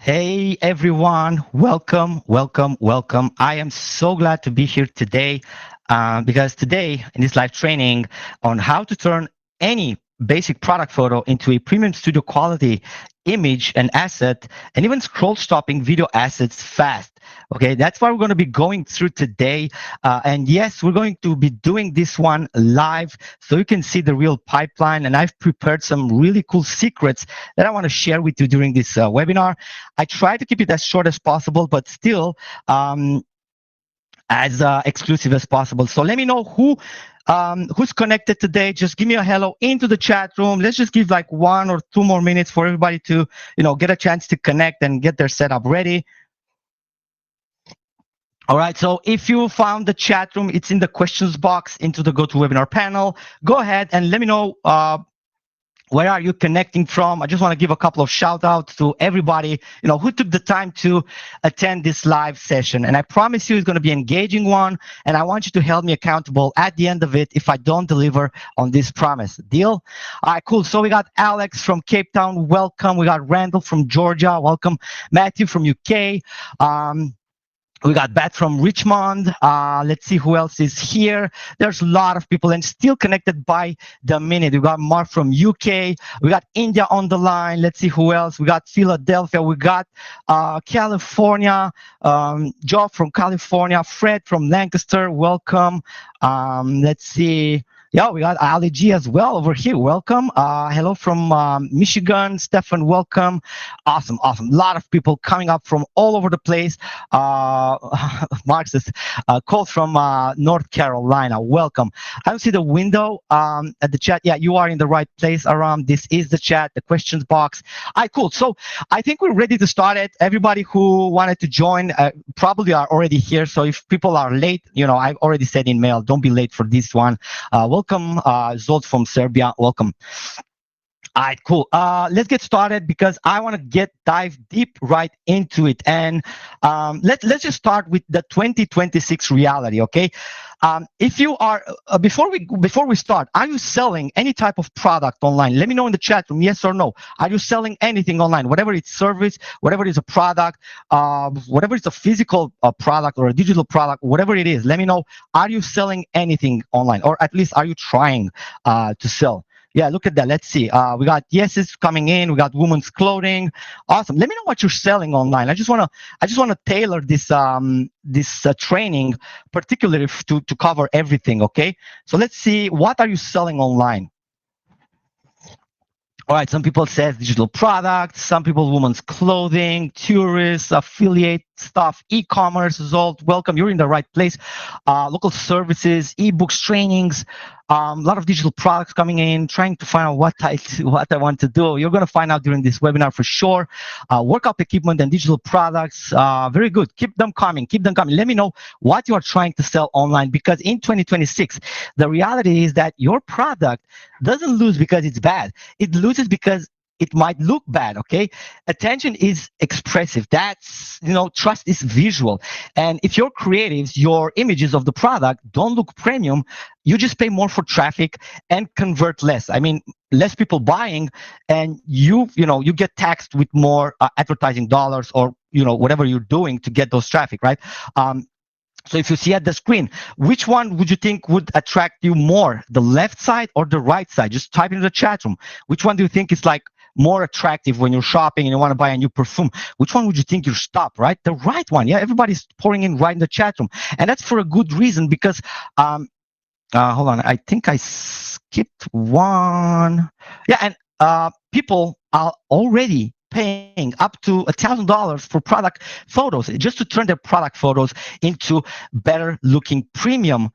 Hey everyone, welcome, welcome, welcome. I am so glad to be here today because today in this live training on how to turn any basic product photo into a premium studio quality image and asset and even scroll stopping video assets fast. Okay, that's what we're going to be going through today. And yes, we're going to be doing this one live so you can see the real pipeline. And I've prepared some really cool secrets that I want to share with you during this webinar. I try to keep it as short as possible, but still as exclusive as possible. So let me know who's connected today. Just give me a hello into the chat room. Let's just give like 1 or 2 more minutes for everybody to get a chance to connect and get their setup ready. All right, so if you found the chat room, it's in the questions box into the GoToWebinar panel. Go ahead and let me know where are you connecting from. I just want to give a couple of shout outs to everybody who took the time to attend this live session, and I promise you it's going to be an engaging one, and I want you to hold me accountable at the end of it if I don't deliver on this promise. Deal? All right, cool. So we got Alex from Cape Town, welcome. We got Randall from Georgia, welcome. Matthew from UK. We got Bat from Richmond. Let's see who else is here. There's a lot of people and still connected by the minute. We got Mark from UK. We got India on the line. Let's see who else. We got Philadelphia. We got California. Joe from California. Fred from Lancaster. Welcome. Let's see. Yeah, we got Ali G as well over here. Welcome. Hello from Michigan. Stefan, welcome. Awesome, awesome. A lot of people coming up from all over the place. Mark says, call from North Carolina. Welcome. I don't see the window at the chat. Yeah, you are in the right place, Aram. This is the chat, the questions box. All right, cool. So I think we're ready to start it. Everybody who wanted to join probably are already here. So if people are late, I've already said in mail, don't be late for this one. Welcome, Zolt from Serbia. Welcome. All right, cool. Let's get started because I want to dive deep right into it. And let's just start with the 2026 reality, okay? If you are before we start, are you selling any type of product online? Let me know in the chat room, yes or no. Are you selling anything online? Whatever it's service, whatever it's a product, whatever it's a physical product or a digital product, whatever it is, let me know. Are you selling anything online, or at least are you trying to sell? Yeah, look at that. Let's see. We got yeses coming in. We got women's clothing. Awesome. Let me know what you're selling online. I just wanna tailor this training particularly to cover everything. Okay. So let's see. What are you selling online? All right, some people says digital products, some people women's clothing, tourists, affiliate stuff, e-commerce is all welcome. You're in the right place. Local services, ebooks, trainings, a lot of digital products coming in, trying to find out what I want to do. You're going to find out during this webinar for sure. Workout equipment and digital products, very good. Keep them coming. Keep them coming. Let me know what you are trying to sell online, because in 2026, the reality is that your product doesn't lose because it's bad. It loses because it might look bad. Okay, attention is expressive. That's trust is visual. And if your creatives, your images of the product don't look premium, you just pay more for traffic and convert less. I mean, less people buying, and you get taxed with more advertising dollars, or whatever you're doing to get those traffic, right? So if you see at the screen, which one would you think would attract you more, the left side or the right side? Just type in the chat room. Which one do you think is like more attractive when you're shopping and you want to buy a new perfume? Which one would you think you stop, right? The right one. Yeah, everybody's pouring in right in the chat room. And that's for a good reason, because hold on, I think I skipped one. Yeah, and people are already paying up to $1,000 for product photos, just to turn their product photos into better looking premium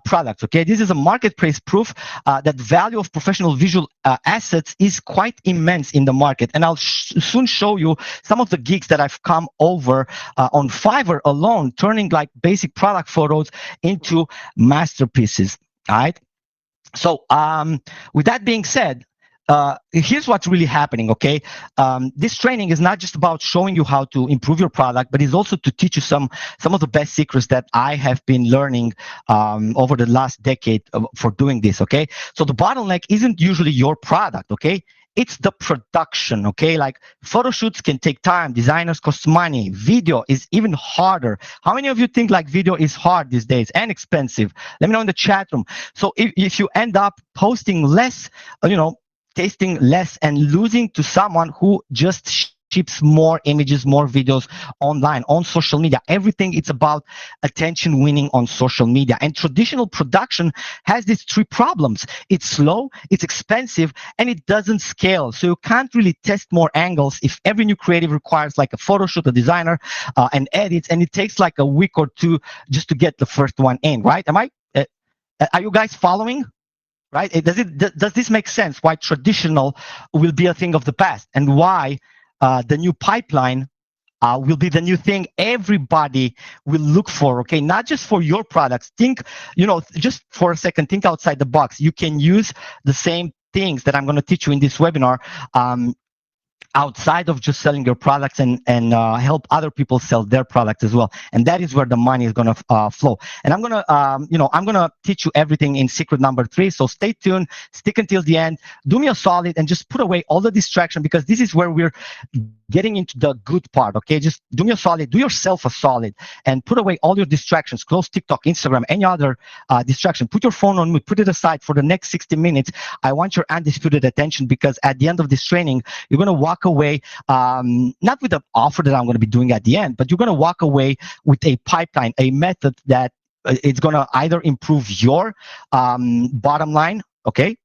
products. Okay, this is a marketplace proof that value of professional visual assets is quite immense in the market. And I'll soon show you some of the gigs that I've come over on Fiverr alone, turning like basic product photos into masterpieces. All right. So with that being said, here's what's really happening, okay? This training is not just about showing you how to improve your product, but it's also to teach you some of the best secrets that I have been learning over the last decade for doing this, okay? So the bottleneck isn't usually your product, okay? it's the production, okay? Like photo shoots can take time, designers cost money, video is even harder. How many of you think like video is hard these days and expensive? Let me know in the chat room. So if you end up posting less, tasting less and losing to someone who just ships more images, more videos online, on social media. Everything it's about attention winning on social media. And traditional production has these three problems. It's slow, it's expensive, and it doesn't scale. So you can't really test more angles if every new creative requires like a photo shoot, a designer, and edits, and it takes like a week or two just to get the first one in, right? Are you guys following? Right? Does this make sense? Why traditional will be a thing of the past, and why the new pipeline will be the new thing everybody will look for, okay? Not just for your products. Think, just for a second, think outside the box. You can use the same things that I'm going to teach you in this webinar outside of just selling your products, and help other people sell their products as well. And that is where the money is going to flow. And I'm going to I'm going to teach you everything in secret number 3. So stay tuned, stick until the end, do me a solid and just put away all the distraction, because this is where we're getting into the good part, okay? Just do me a solid, do yourself a solid, and put away all your distractions. Close TikTok, Instagram, any other distraction. Put your phone on mute, put it aside for the next 60 minutes. I want your undisputed attention, because at the end of this training, you're going to walk away, not with the offer that I'm going to be doing at the end, but you're going to walk away with a pipeline, a method that it's going to either improve your bottom line, okay?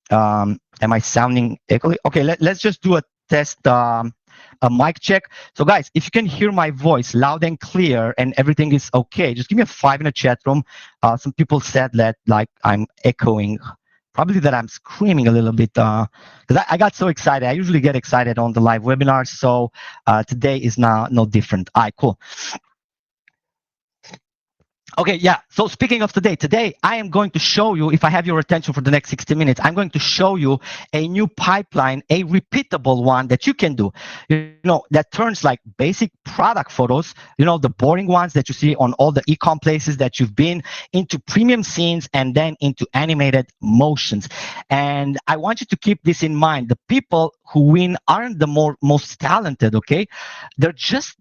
Am I sounding echoey? Okay, let's just do a test, a mic check. So guys, if you can hear my voice loud and clear and everything is okay, just give me a 5 in the chat room. Some people said that like I'm echoing, probably that I'm screaming a little bit, because I got so excited. I usually get excited on the live webinars, so today is no different. All right, cool. Okay, yeah. So speaking of today I am going to show you, if I have your attention for the next 60 minutes, I'm going to show you a new pipeline, a repeatable one that you can do, that turns like basic product photos, the boring ones that you see on all the e-com places that you've been, into premium scenes and then into animated motions. And I want you to keep this in mind. The people who win aren't the most talented, okay? They're just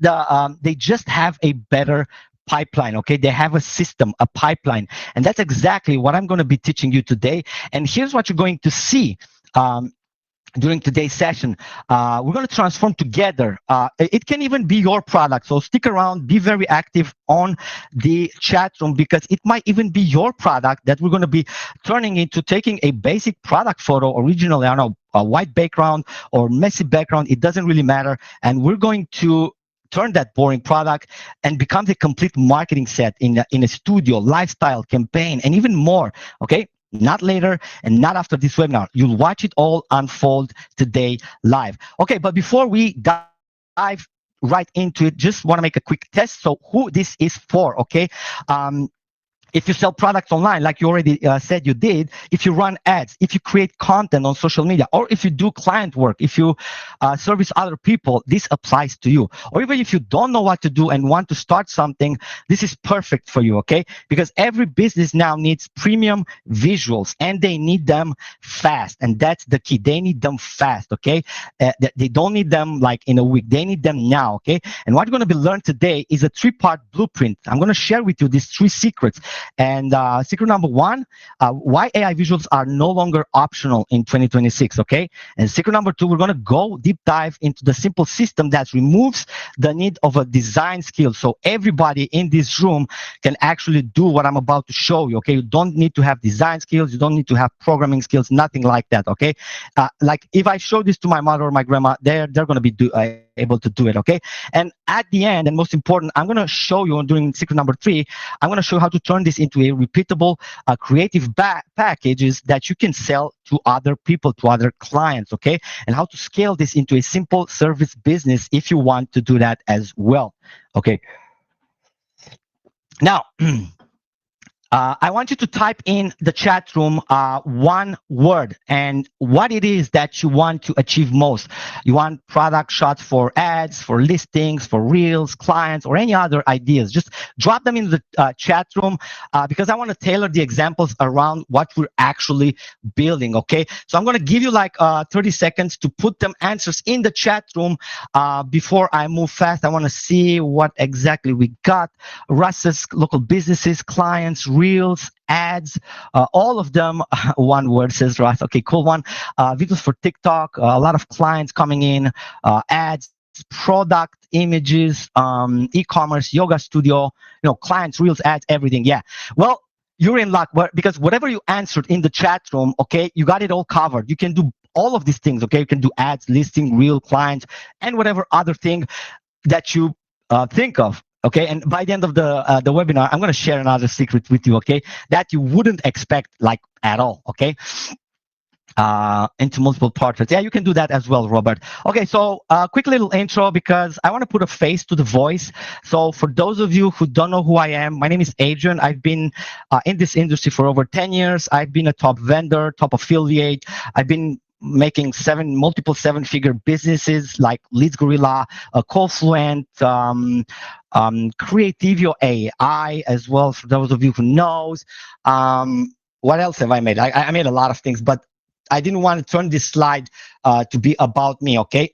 they just have a better pipeline, okay? They have a system, a pipeline, and that's exactly what I'm going to be teaching you today. And here's what you're going to see during today's session. We're going to transform together. It can even be your product, so stick around, be very active on the chat room, because it might even be your product that we're going to be turning into taking a basic product photo, originally, I don't know, a white background or messy background, it doesn't really matter, and we're going to turn that boring product and become the complete marketing set in a studio, lifestyle, campaign, and even more, okay? Not later and not after this webinar. You'll watch it all unfold today live. Okay, but before we dive right into it, just want to make a quick test. So who this is for, okay? If you sell products online, like you already said you did, if you run ads, if you create content on social media, or if you do client work, if you service other people, this applies to you. Or even if you don't know what to do and want to start something, this is perfect for you, okay? Because every business now needs premium visuals, and they need them fast. And that's the key. They need them fast, okay? They don't need them like in a week. They need them now, okay? And what you're going to be learning today is a 3-part blueprint. I'm going to share with you these 3 secrets. And secret number 1, why AI visuals are no longer optional in 2026, okay? And secret number 2, we're going to go deep dive into the simple system that removes the need of a design skill. So everybody in this room can actually do what I'm about to show you, okay? You don't need to have design skills. You don't need to have programming skills, nothing like that, okay? Like if I show this to my mother or my grandma, they're going to be able to do it, okay? And at the end, and most important, I'm going to show you during secret number 3, I'm going to show you how to turn this into a repeatable creative packages that you can sell to other people, to other clients, okay? And how to scale this into a simple service business if you want to do that as well, okay? Now, I want you to type in the chat room one word and what it is that you want to achieve most. You want product shots for ads, for listings, for reels, clients, or any other ideas. Just drop them in the chat room because I want to tailor the examples around what we're actually building, okay? So I'm going to give you like 30 seconds to put them answers in the chat room before I move fast. I want to see what exactly we got. Russ's local businesses, clients, reels, ads, all of them. One word says Russ. Okay, cool one. Videos for TikTok. A lot of clients coming in. Ads, product, images, e-commerce, yoga studio. Clients, reels, ads, everything. Yeah. Well, you're in luck because whatever you answered in the chat room, okay, you got it all covered. You can do all of these things. Okay, you can do ads, listing, real clients, and whatever other thing that you think of. Okay, and by the end of the webinar, I'm going to share another secret with you. Okay, that you wouldn't expect like at all. Okay, into multiple portraits. Yeah, you can do that as well, Robert. Okay, so quick little intro because I want to put a face to the voice. So for those of you who don't know who I am, my name is Adrian. I've been in this industry for over 10 years. I've been a top vendor, top affiliate. I've been making multiple seven-figure businesses like Leads Gorilla, Callfluent, Creativio AI as well, for those of you who knows. What else have I made? I made a lot of things, but I didn't want to turn this slide to be about me, okay?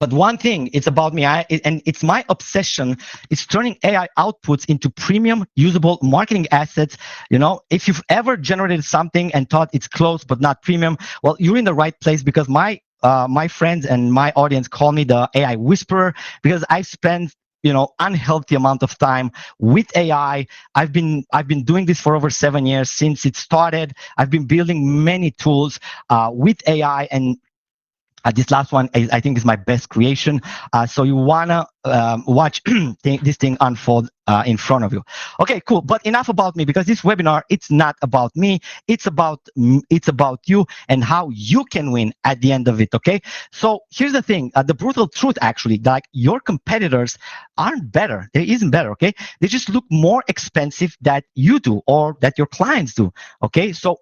But one thing, it's about me, and it's my obsession. It's turning AI outputs into premium, usable marketing assets. If you've ever generated something and thought it's close but not premium, well, you're in the right place because my friends and my audience call me the AI whisperer because I spend unhealthy amount of time with AI. I've been doing this for over 7 years since it started. I've been building many tools with AI, and this last one I think is my best creation. So you wanna watch this thing unfold in front of you. Okay, cool. But enough about me because this webinar, it's not about me. It's about you and how you can win at the end of it. Okay. So here's the thing: the brutal truth, actually, like your competitors aren't better. They isn't better. Okay. They just look more expensive that you do or that your clients do. Okay. So.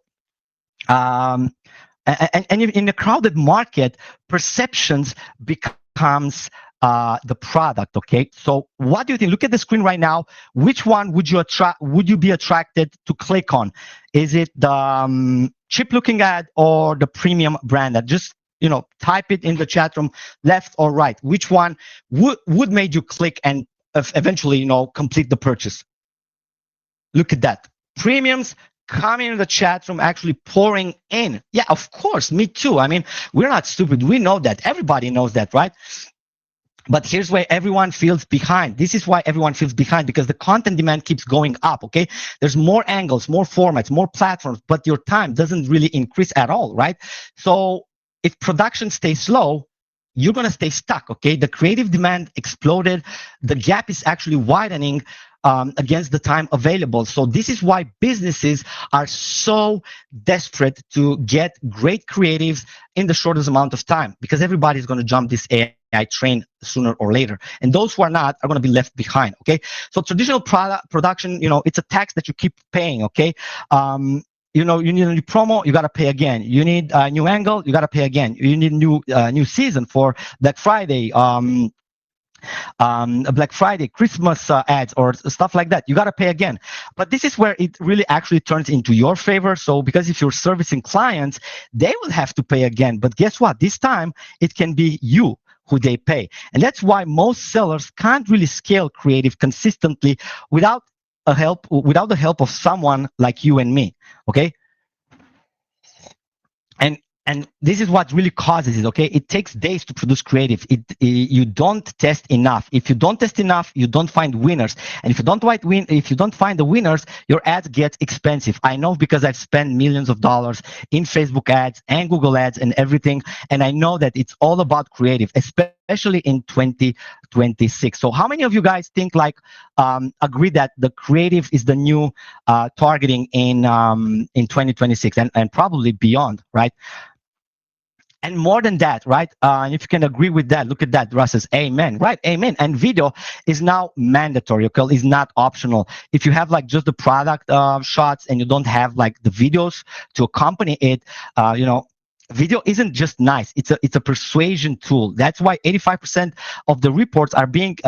And in a crowded market, perceptions becomes the product. Okay, so what do you think? Look at the screen right now. Which one would you be attracted to click on? Is it the cheap-looking ad or the premium brand ad? Just type it in the chat room, left or right. Which one would made you click and eventually complete the purchase? Look at that. Premiums coming in the chat room, actually pouring in. Yeah, of course, me too. I mean, we're not stupid. We know that. Everybody knows that, right? But here's where everyone feels behind. This is why everyone feels behind, because the content demand keeps going up, okay? There's more angles, more formats, more platforms, but your time doesn't really increase at all, right? So if production stays slow, you're going to stay stuck, okay? The creative demand exploded. The gap is actually widening against the time available. So this is why businesses are so desperate to get great creatives in the shortest amount of time, because everybody's going to jump this AI train sooner or later. And those who are not are going to be left behind, okay? So traditional production, it's a tax that you keep paying, okay? You need a new promo, you got to pay again. You need a new angle, you got to pay again. You need a new season for Black Friday, Black Friday, Christmas ads or stuff like that. You got to pay again. But this is where it really actually turns into your favor. So because if you're servicing clients, they will have to pay again. But guess what? This time it can be you who they pay. And that's why most sellers can't really scale creative consistently without the help of someone like you and me. Okay. And this is what really causes it, okay? It takes days to produce creative. You don't test enough. If you don't test enough, you don't find winners. And if you don't find the winners, your ads get expensive. I know because I've spent millions of dollars in Facebook ads and Google ads and everything. And I know that it's all about creative, especially in 2026. So how many of you guys think agree that the creative is the new targeting in 2026 and probably beyond, right? And more than that, right? And if you can agree with that, look at that. Russ says, amen, right? Amen. And video is now mandatory, okay? It's not optional. If you have like just the product shots and you don't have like the videos to accompany it, video isn't just nice. It's a persuasion tool. That's why 85% of the reports are being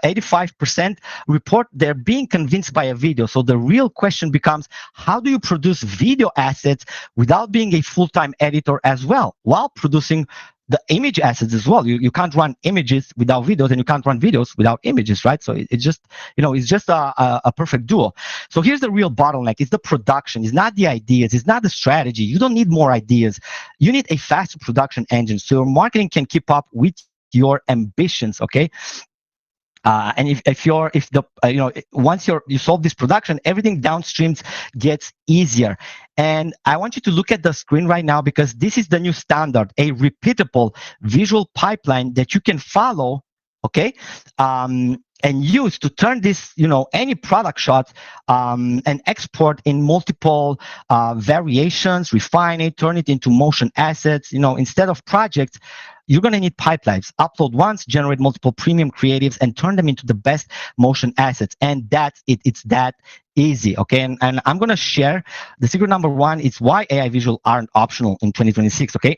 85% report they're being convinced by a video. So the real question becomes, how do you produce video assets without being a full-time editor as well, while producing the image assets as well? You can't run images without videos, and you can't run videos without images, right? So it's just, it's just a perfect duo. So here's the real bottleneck. It's the production. It's not the ideas. It's not the strategy. You don't need more ideas. You need a faster production engine so your marketing can keep up with your ambitions, okay? And once you solve this production, everything downstream gets easier. And I want you to look at the screen right now, because this is the new standard, a repeatable visual pipeline that you can follow, okay, and use to turn this, any product shot and export in multiple variations, refine it, turn it into motion assets. Instead of projects, you're going to need pipelines. Upload once, generate multiple premium creatives, and turn them into the best motion assets. And that's it. It's that easy, okay? And I'm going to share the secret number one is why AI visual aren't optional in 2026, okay?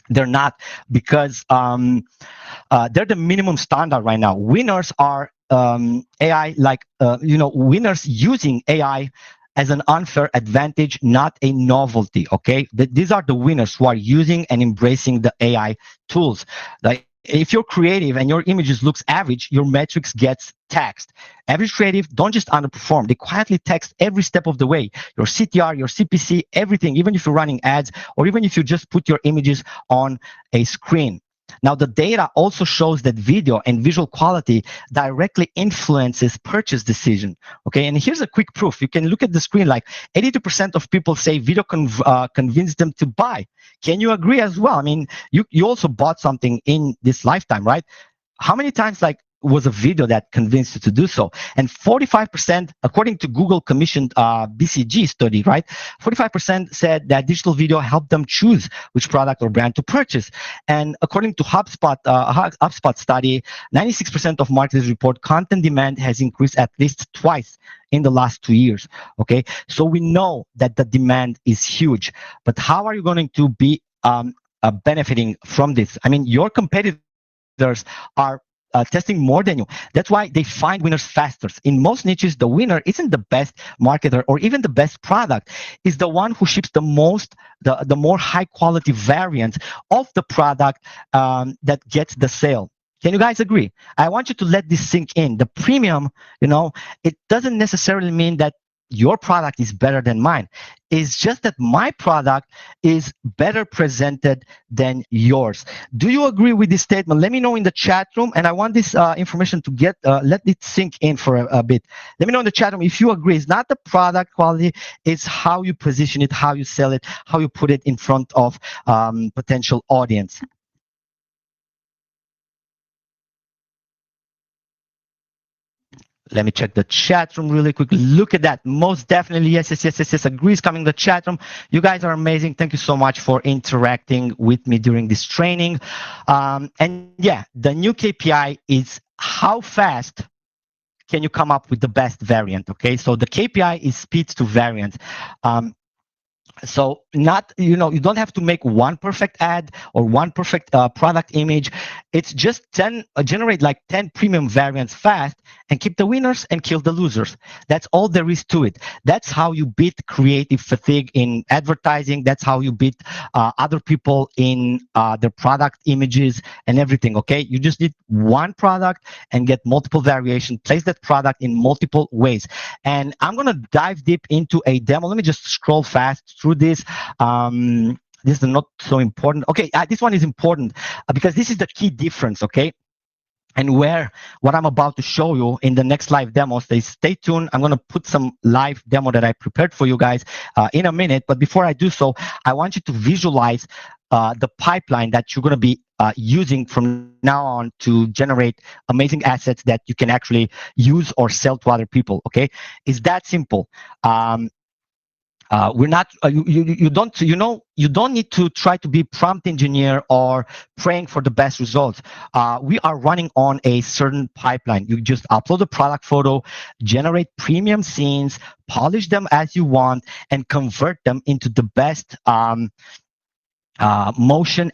They're not, because they're the minimum standard right now. Winners are AI, winners using AI as an unfair advantage, not a novelty, okay? These are the winners who are using and embracing the AI tools. Like, if you're creative and your images looks average, your metrics gets taxed. Average creative don't just underperform, they quietly tax every step of the way. Your CTR, your CPC, everything, even if you're running ads, or even if you just put your images on a screen. Now, the data also shows that video and visual quality directly influences purchase decision. Okay, and here's a quick proof. You can look at the screen. Like 82% of people say video convinced them to buy. Can you agree as well? I mean, you also bought something in this lifetime, right? How many times was a video that convinced you to do so? And 45%, according to Google commissioned BCG study, right? 45% said that digital video helped them choose which product or brand to purchase. And according to HubSpot study, 96% of marketers report content demand has increased at least twice in the last 2 years. Okay, so we know that the demand is huge, but how are you going to be benefiting from this? I mean, your competitors are testing more than you. That's why they find winners faster. In most niches, the winner isn't the best marketer or even the best product. It's the one who ships the more high quality variant of the product that gets the sale. Can you guys agree? I want you to let this sink in. The premium, it doesn't necessarily mean that your product is better than mine. It's just that my product is better presented than yours. Do you agree with this statement? Let me know in the chat room, and I want this information to let it sink in for a bit. Let me know in the chat room if you agree. It's not the product quality, it's how you position it, how you sell it, how you put it in front of potential audience. Let me check the chat room really quickly. Look at that. Most definitely. Yes. Agrees coming in the chat room. You guys are amazing. Thank you so much for interacting with me during this training. And yeah, the new KPI is how fast can you come up with the best variant, okay? So the KPI is speed to variant. So you don't have to make one perfect ad or one perfect product image. It's just generate like 10 premium variants fast and keep the winners and kill the losers. That's all there is to it. That's how you beat creative fatigue in advertising. That's how you beat other people in their product images and everything, okay? You just need one product and get multiple variations, place that product in multiple ways. And I'm going to dive deep into a demo. Let me just scroll fast through this. This is not so important. Okay, this one is important because this is the key difference, okay? And what I'm about to show you in the next live demo, stay tuned. I'm going to put some live demo that I prepared for you guys in a minute. But before I do so, I want you to visualize the pipeline that you're going to be using from now on to generate amazing assets that you can actually use or sell to other people, okay? It's that simple. we're not you don't need to try to be prompt engineer or praying for the best results. We are running on a certain pipeline. You just upload a product photo, generate premium scenes, polish them as you want, and convert them into the best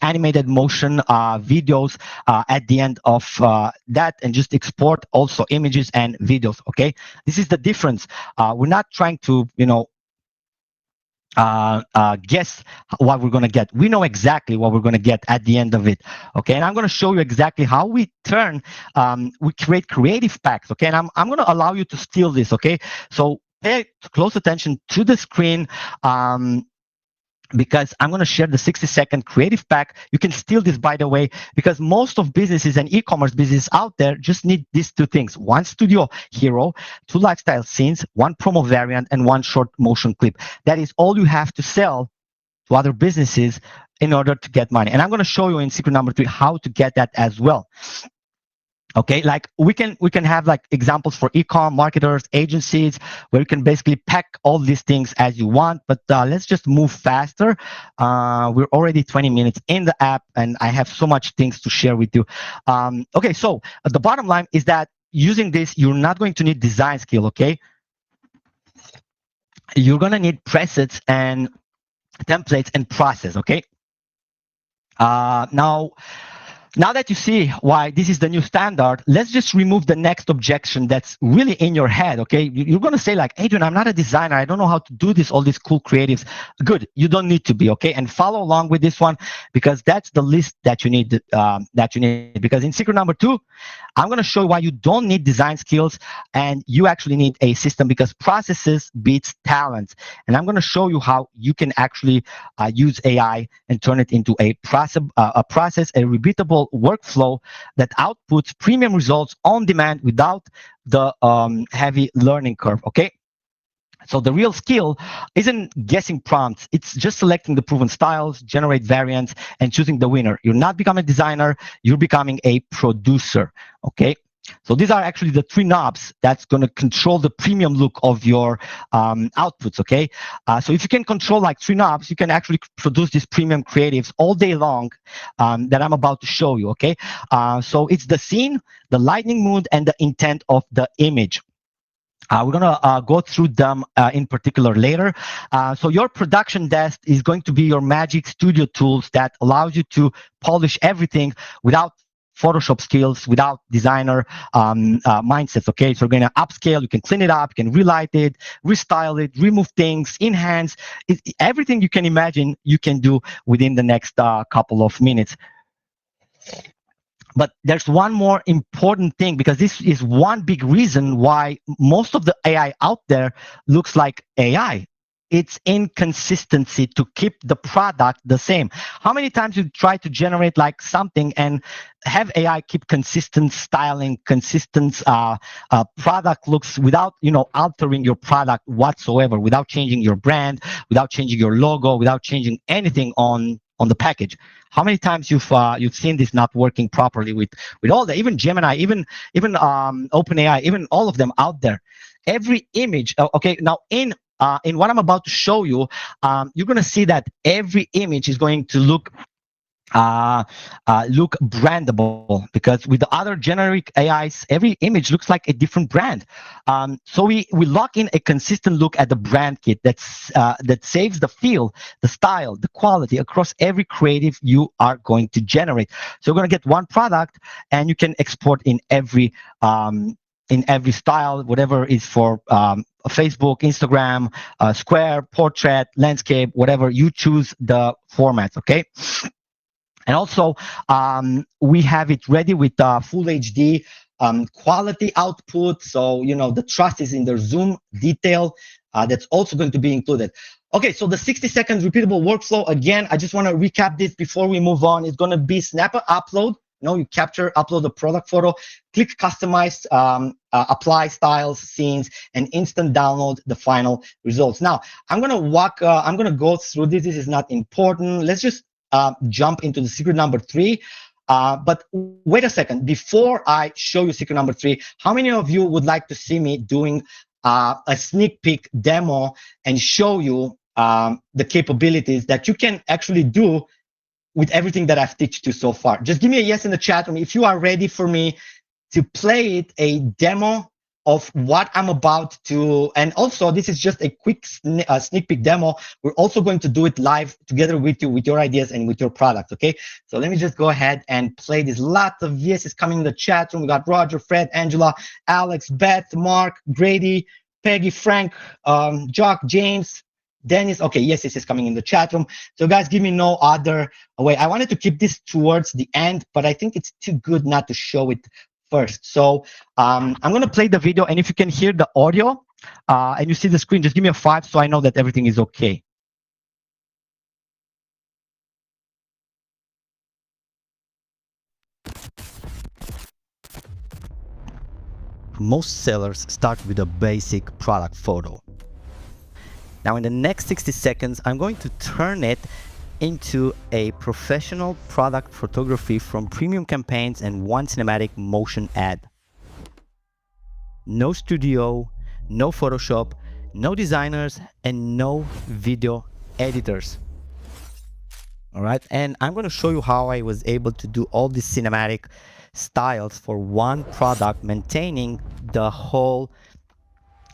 animated motion videos at the end of that, and just export also images and videos. Okay, this is the difference. We're not trying to guess what we're going to get. We know exactly what we're going to get at the end of it. Okay, and I'm going to show you exactly how we we create creative packs. Okay, and I'm going to allow you to steal this. Okay, so pay close attention to the screen. Because I'm going to share the 60-second creative pack. You can steal this, by the way, because most of businesses and e-commerce businesses out there just need these two things: one studio hero, two lifestyle scenes, one promo variant, and one short motion clip. That is all you have to sell to other businesses in order to get money. And I'm going to show you in secret number 3 how to get that as well. Okay, like we can have like examples for e-com marketers, agencies, where you can basically pack all these things as you want. But let's just move faster. We're already 20 minutes in the app, and I have so much things to share with you. Okay, so the bottom line is that using this, you're not going to need design skill. Okay, you're gonna need presets and templates and process. Okay, now that you see why this is the new standard, let's just remove the next objection that's really in your head. Okay, you're going to say like, Adrian, I'm not a designer, I don't know how to do this, all these cool creatives. Good, you don't need to be. Okay, and follow along with this one, because that's the list that you need. Because in secret number 2, I'm going to show you why you don't need design skills, and you actually need a system, because processes beats talent. And I'm going to show you how you can actually use AI and turn it into a process, a repeatable workflow that outputs premium results on demand without the heavy learning curve. Okay. So the real skill isn't guessing prompts. It's just selecting the proven styles, generate variants, and choosing the winner. You're not becoming a designer. You're becoming a producer. Okay. So these are actually the 3 knobs that's going to control the premium look of your outputs. Okay. So if you can control like 3 knobs, you can actually produce these premium creatives all day long that I'm about to show you. Okay. So it's the scene, the lightning mood, and the intent of the image. We're going to go through them in particular later. So your production desk is going to be your magic studio tools that allows you to polish everything without Photoshop skills, without designer mindsets. Okay, so we're going to upscale. You can clean it up, you can relight it, restyle it, remove things, enhance everything you can imagine. You can do within the next couple of minutes. But there's one more important thing, because this is one big reason why most of the AI out there looks like AI. It's inconsistency to keep the product the same. How many times you try to generate like something and have AI keep consistent styling, consistent product looks without altering your product whatsoever, without changing your brand, without changing your logo, without changing anything on the package? How many times you've seen this not working properly with all the, even Gemini, even OpenAI, even all of them out there? Every image. Okay, now in what I'm about to show you, you're going to see that every image is going to look brandable, because with the other generic AIs, every image looks like a different brand. So we lock in a consistent look at the brand kit that saves the feel, the style, the quality across every creative you are going to generate. So you're going to get one product, and you can export in every style, whatever is for Facebook, Instagram, Square, portrait, landscape, whatever you choose the formats. Okay. And also, we have it ready with full HD quality output. So, the trust is in the zoom detail. That's also going to be included. Okay, so the 60-second repeatable workflow, again, I just want to recap this before we move on. It's going to be snap an upload. You capture, upload the product photo, click customize, apply styles, scenes, and instant download the final results. Now, I'm going to go through this. This is not important. Let's just jump into the secret number 3. But wait a second. Before I show you secret number 3, how many of you would like to see me doing a sneak peek demo and show you the capabilities that you can actually do with everything that I've taught you so far. Just give me a yes in the chat room if you are ready for me to play it a demo of what I'm about to. And also, this is just a quick sneak peek demo. We're also going to do it live together with you, with your ideas and with your product. Okay. So let me just go ahead and play this. Lots of yeses coming in the chat room. We got Roger, Fred, Angela, Alex, Beth, Mark, Grady, Peggy, Frank, Jock, James, Dennis. Okay, yes, this is coming in the chat room. So guys, give me no other way. I wanted to keep this towards the end, but I think it's too good not to show it first. So I'm going to play the video, and if you can hear the audio and you see the screen, just give me a 5 so I know that everything is okay. Most sellers start with a basic product photo. Now in the next 60 seconds, I'm going to turn it into a professional product photography from premium campaigns and one cinematic motion ad. No studio, no Photoshop, no designers, and no video editors. All right, and I'm going to show you how I was able to do all these cinematic styles for one product, maintaining the whole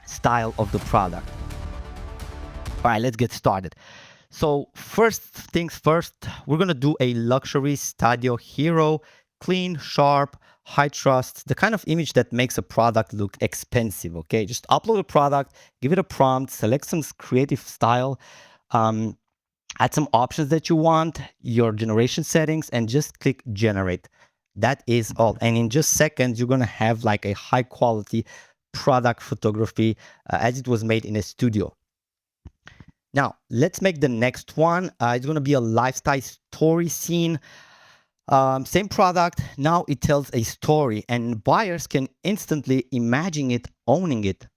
style of the product. All right, let's get started. So first things first, we're gonna do a luxury studio hero, clean, sharp, high trust, the kind of image that makes a product look expensive, okay? Just upload a product, give it a prompt, select some creative style, add some options that you want, your generation settings, and just click generate. That is all. And in just seconds, you're gonna have like a high quality product photography as it was made in a studio. Now, let's make the next one. It's going to be a lifestyle story scene. Same product. Now it tells a story, and buyers can instantly imagine it, owning it.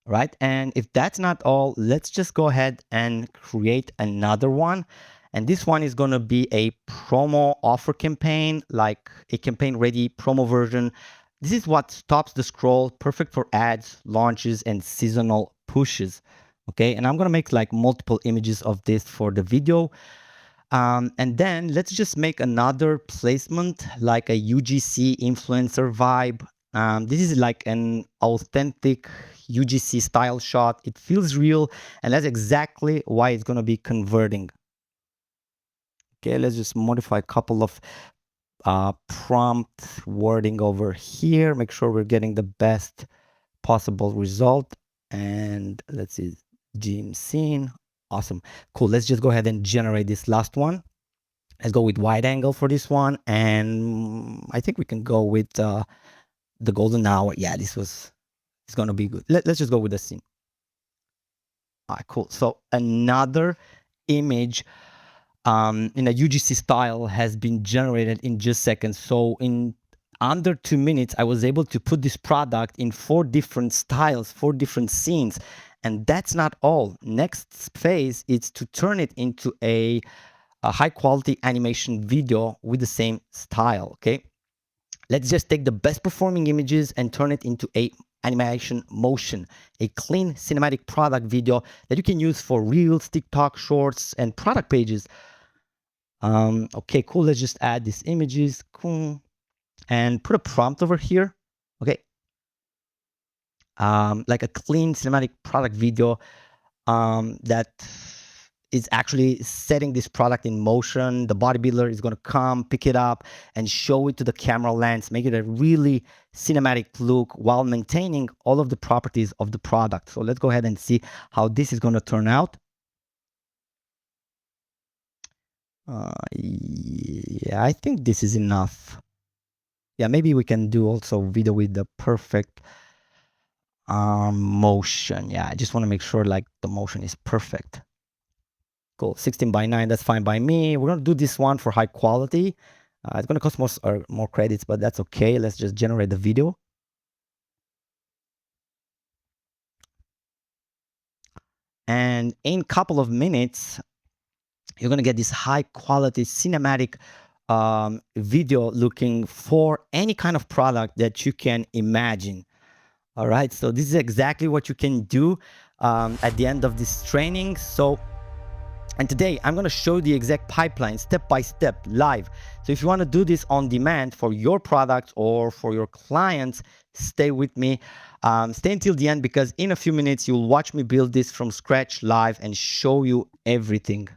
Right? And if that's not all, let's just go ahead and create another one. And this one is going to be a promo offer campaign, like a campaign ready promo version. This is what stops the scroll, perfect for ads, launches, and seasonal pushes. Okay, and I'm going to make like multiple images of this for the video. And then let's just make another placement, like a UGC influencer vibe. This is like an authentic UGC style shot. It feels real, and that's exactly why it's going to be converting. Okay, let's just modify a couple of prompt wording over here. Make sure we're getting the best possible result. And let's see, gym scene. Awesome. Cool. Let's just go ahead and generate this last one. Let's go with wide angle for this one. And I think we can go with the golden hour. Yeah, it's going to be good. Let's just go with the scene. All right, cool. So another image in a UGC style has been generated in just seconds. So in under 2 minutes, I was able to put this product in 4 different styles, 4 different scenes. And that's not all. Next phase is to turn it into a high quality animation video with the same style, okay? Let's just take the best performing images and turn it into a animation motion, a clean cinematic product video that you can use for reels, TikTok shorts, and product pages. Okay, cool. Let's just add these images, cool, and put a prompt over here. Okay, like a clean cinematic product video that is actually setting this product in motion. The bodybuilder is going to come, pick it up, and show it to the camera lens, make it a really cinematic look while maintaining all of the properties of the product. So let's go ahead and see how this is going to turn out. Yeah, I think this is enough. Yeah, maybe we can do also video with the perfect motion. Yeah, I just want to make sure like the motion is perfect. Cool, 16:9, that's fine by me. We're gonna do this one for high quality. It's gonna cost more credits, but that's okay. Let's just generate the video. And in a couple of minutes, you're gonna get this high quality cinematic video looking for any kind of product that you can imagine. All right, so this is exactly what you can do. at the end of this training. And today I'm going to show the exact pipeline step by step live. So if you want to do this on demand for your products or for your clients, stay with me. Stay until the end, because in a few minutes you'll watch me build this from scratch live and show you everything.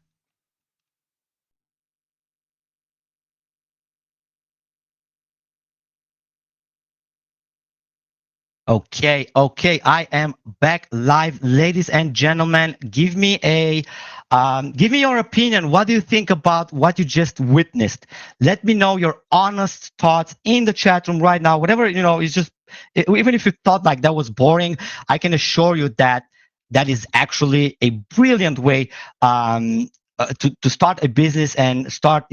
Okay, I am back live, ladies and gentlemen. Give me your opinion. What do you think about what you just witnessed? Let me know your honest thoughts in the chat room right now. Whatever, it's just, even if you thought like that was boring, I can assure you that that is actually a brilliant way to start a business and start,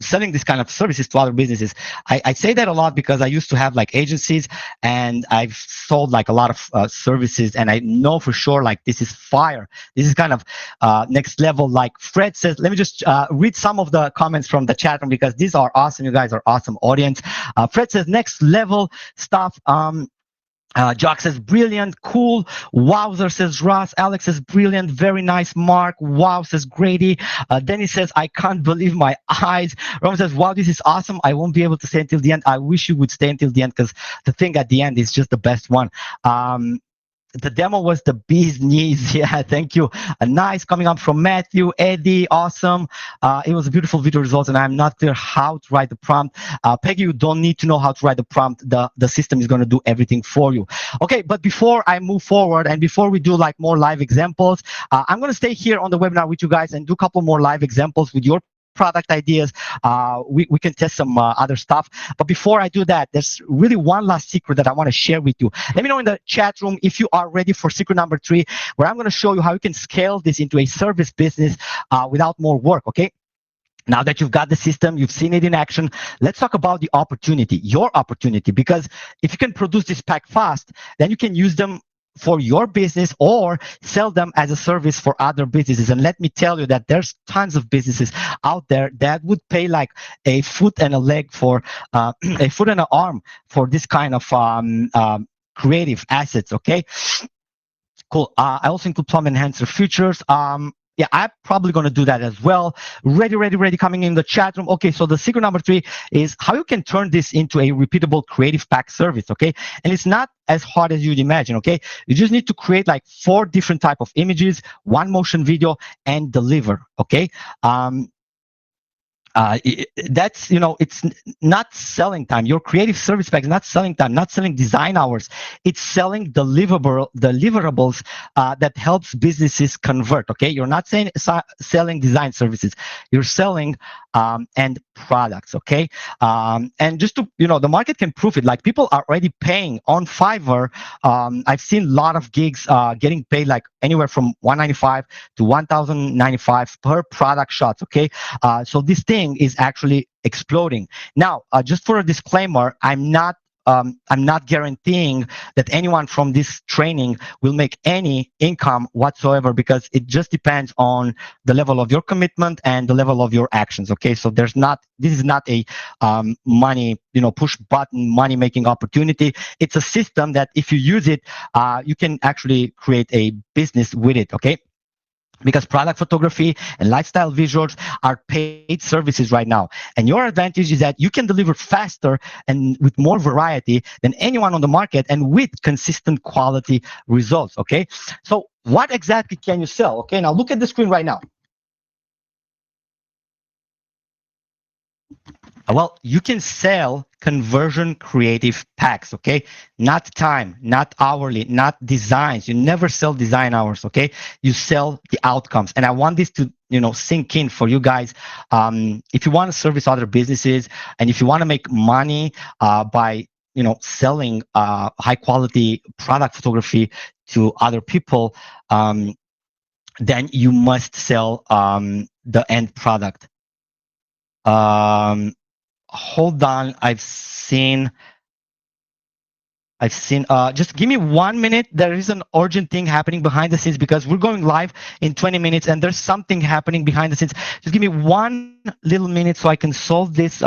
selling this kind of services to other businesses. I say that a lot because I used to have like agencies, and I've sold like a lot of services, and I know for sure like this is fire. This is kind of next level. Like Fred says, let me just read some of the comments from the chat room, because these are awesome. You guys are awesome audience. Fred says next level stuff. Jock says brilliant, cool. Wowzer says Ross. Alex says brilliant, very nice. Mark, wow, says Grady. Dennis says I can't believe my eyes. Ron says wow, this is awesome. I won't be able to stay until the end. I wish you would stay until the end, because the thing at the end is just the best one. The demo was the bee's knees. Yeah, thank you. Nice coming up from Matthew, Eddie, awesome. It was a beautiful video results, and I'm not clear how to write the prompt. Peggy, you don't need to know how to write the prompt. The system is going to do everything for you. Okay, but before I move forward and before we do like more live examples, I'm going to stay here on the webinar with you guys and do a couple more live examples with your product ideas. We can test some other stuff. But before I do that, there's really one last secret that I want to share with you. Let me know in the chat room if you are ready for secret number 3, where I'm going to show you how you can scale this into a service business without more work, okay? Now that you've got the system, you've seen it in action, let's talk about the opportunity, your opportunity, because if you can produce this pack fast, then you can use them for your business or sell them as a service for other businesses. And let me tell you that there's tons of businesses out there that would pay like a foot and a leg for a foot and an arm for this kind of creative assets. Okay, cool. I also include plum enhancer features. Yeah, I'm probably going to do that as well. Ready, coming in the chat room. Okay, so the secret number 3 is how you can turn this into a repeatable creative pack service, okay? And it's not as hard as you'd imagine, okay? You just need to create like 4 different type of images, 1 motion video, and deliver, okay? That's, it's not selling time. Your creative service pack is not selling time, not selling design hours. It's selling deliverables that helps businesses convert. Okay, you're not selling design services. You're selling end products. Okay, and just to, the market can prove it. Like people are already paying on Fiverr. I've seen a lot of gigs getting paid like anywhere from $195 to $1,095 per product shots. Okay, so this thing is actually exploding. Now, just for a disclaimer, I'm not guaranteeing that anyone from this training will make any income whatsoever, because it just depends on the level of your commitment and the level of your actions. Okay, so this is not a money, push button money making opportunity. It's a system that if you use it, you can actually create a business with it. Okay, because product photography and lifestyle visuals are paid services right now. And your advantage is that you can deliver faster and with more variety than anyone on the market, and with consistent quality results. Okay, so what exactly can you sell? Okay, now look at the screen right now. Well, you can sell conversion creative packs, okay? Not time, not hourly, not designs. You never sell design hours, okay? You sell the outcomes. And I want this to, sink in for you guys. If you want to service other businesses, and if you want to make money by, selling high quality product photography to other people, then you must sell the end product. Hold on, just give me 1 minute. There is an urgent thing happening behind the scenes, because we're going live in 20 minutes and there's something happening behind the scenes. Just give me 1 little minute so I can solve this.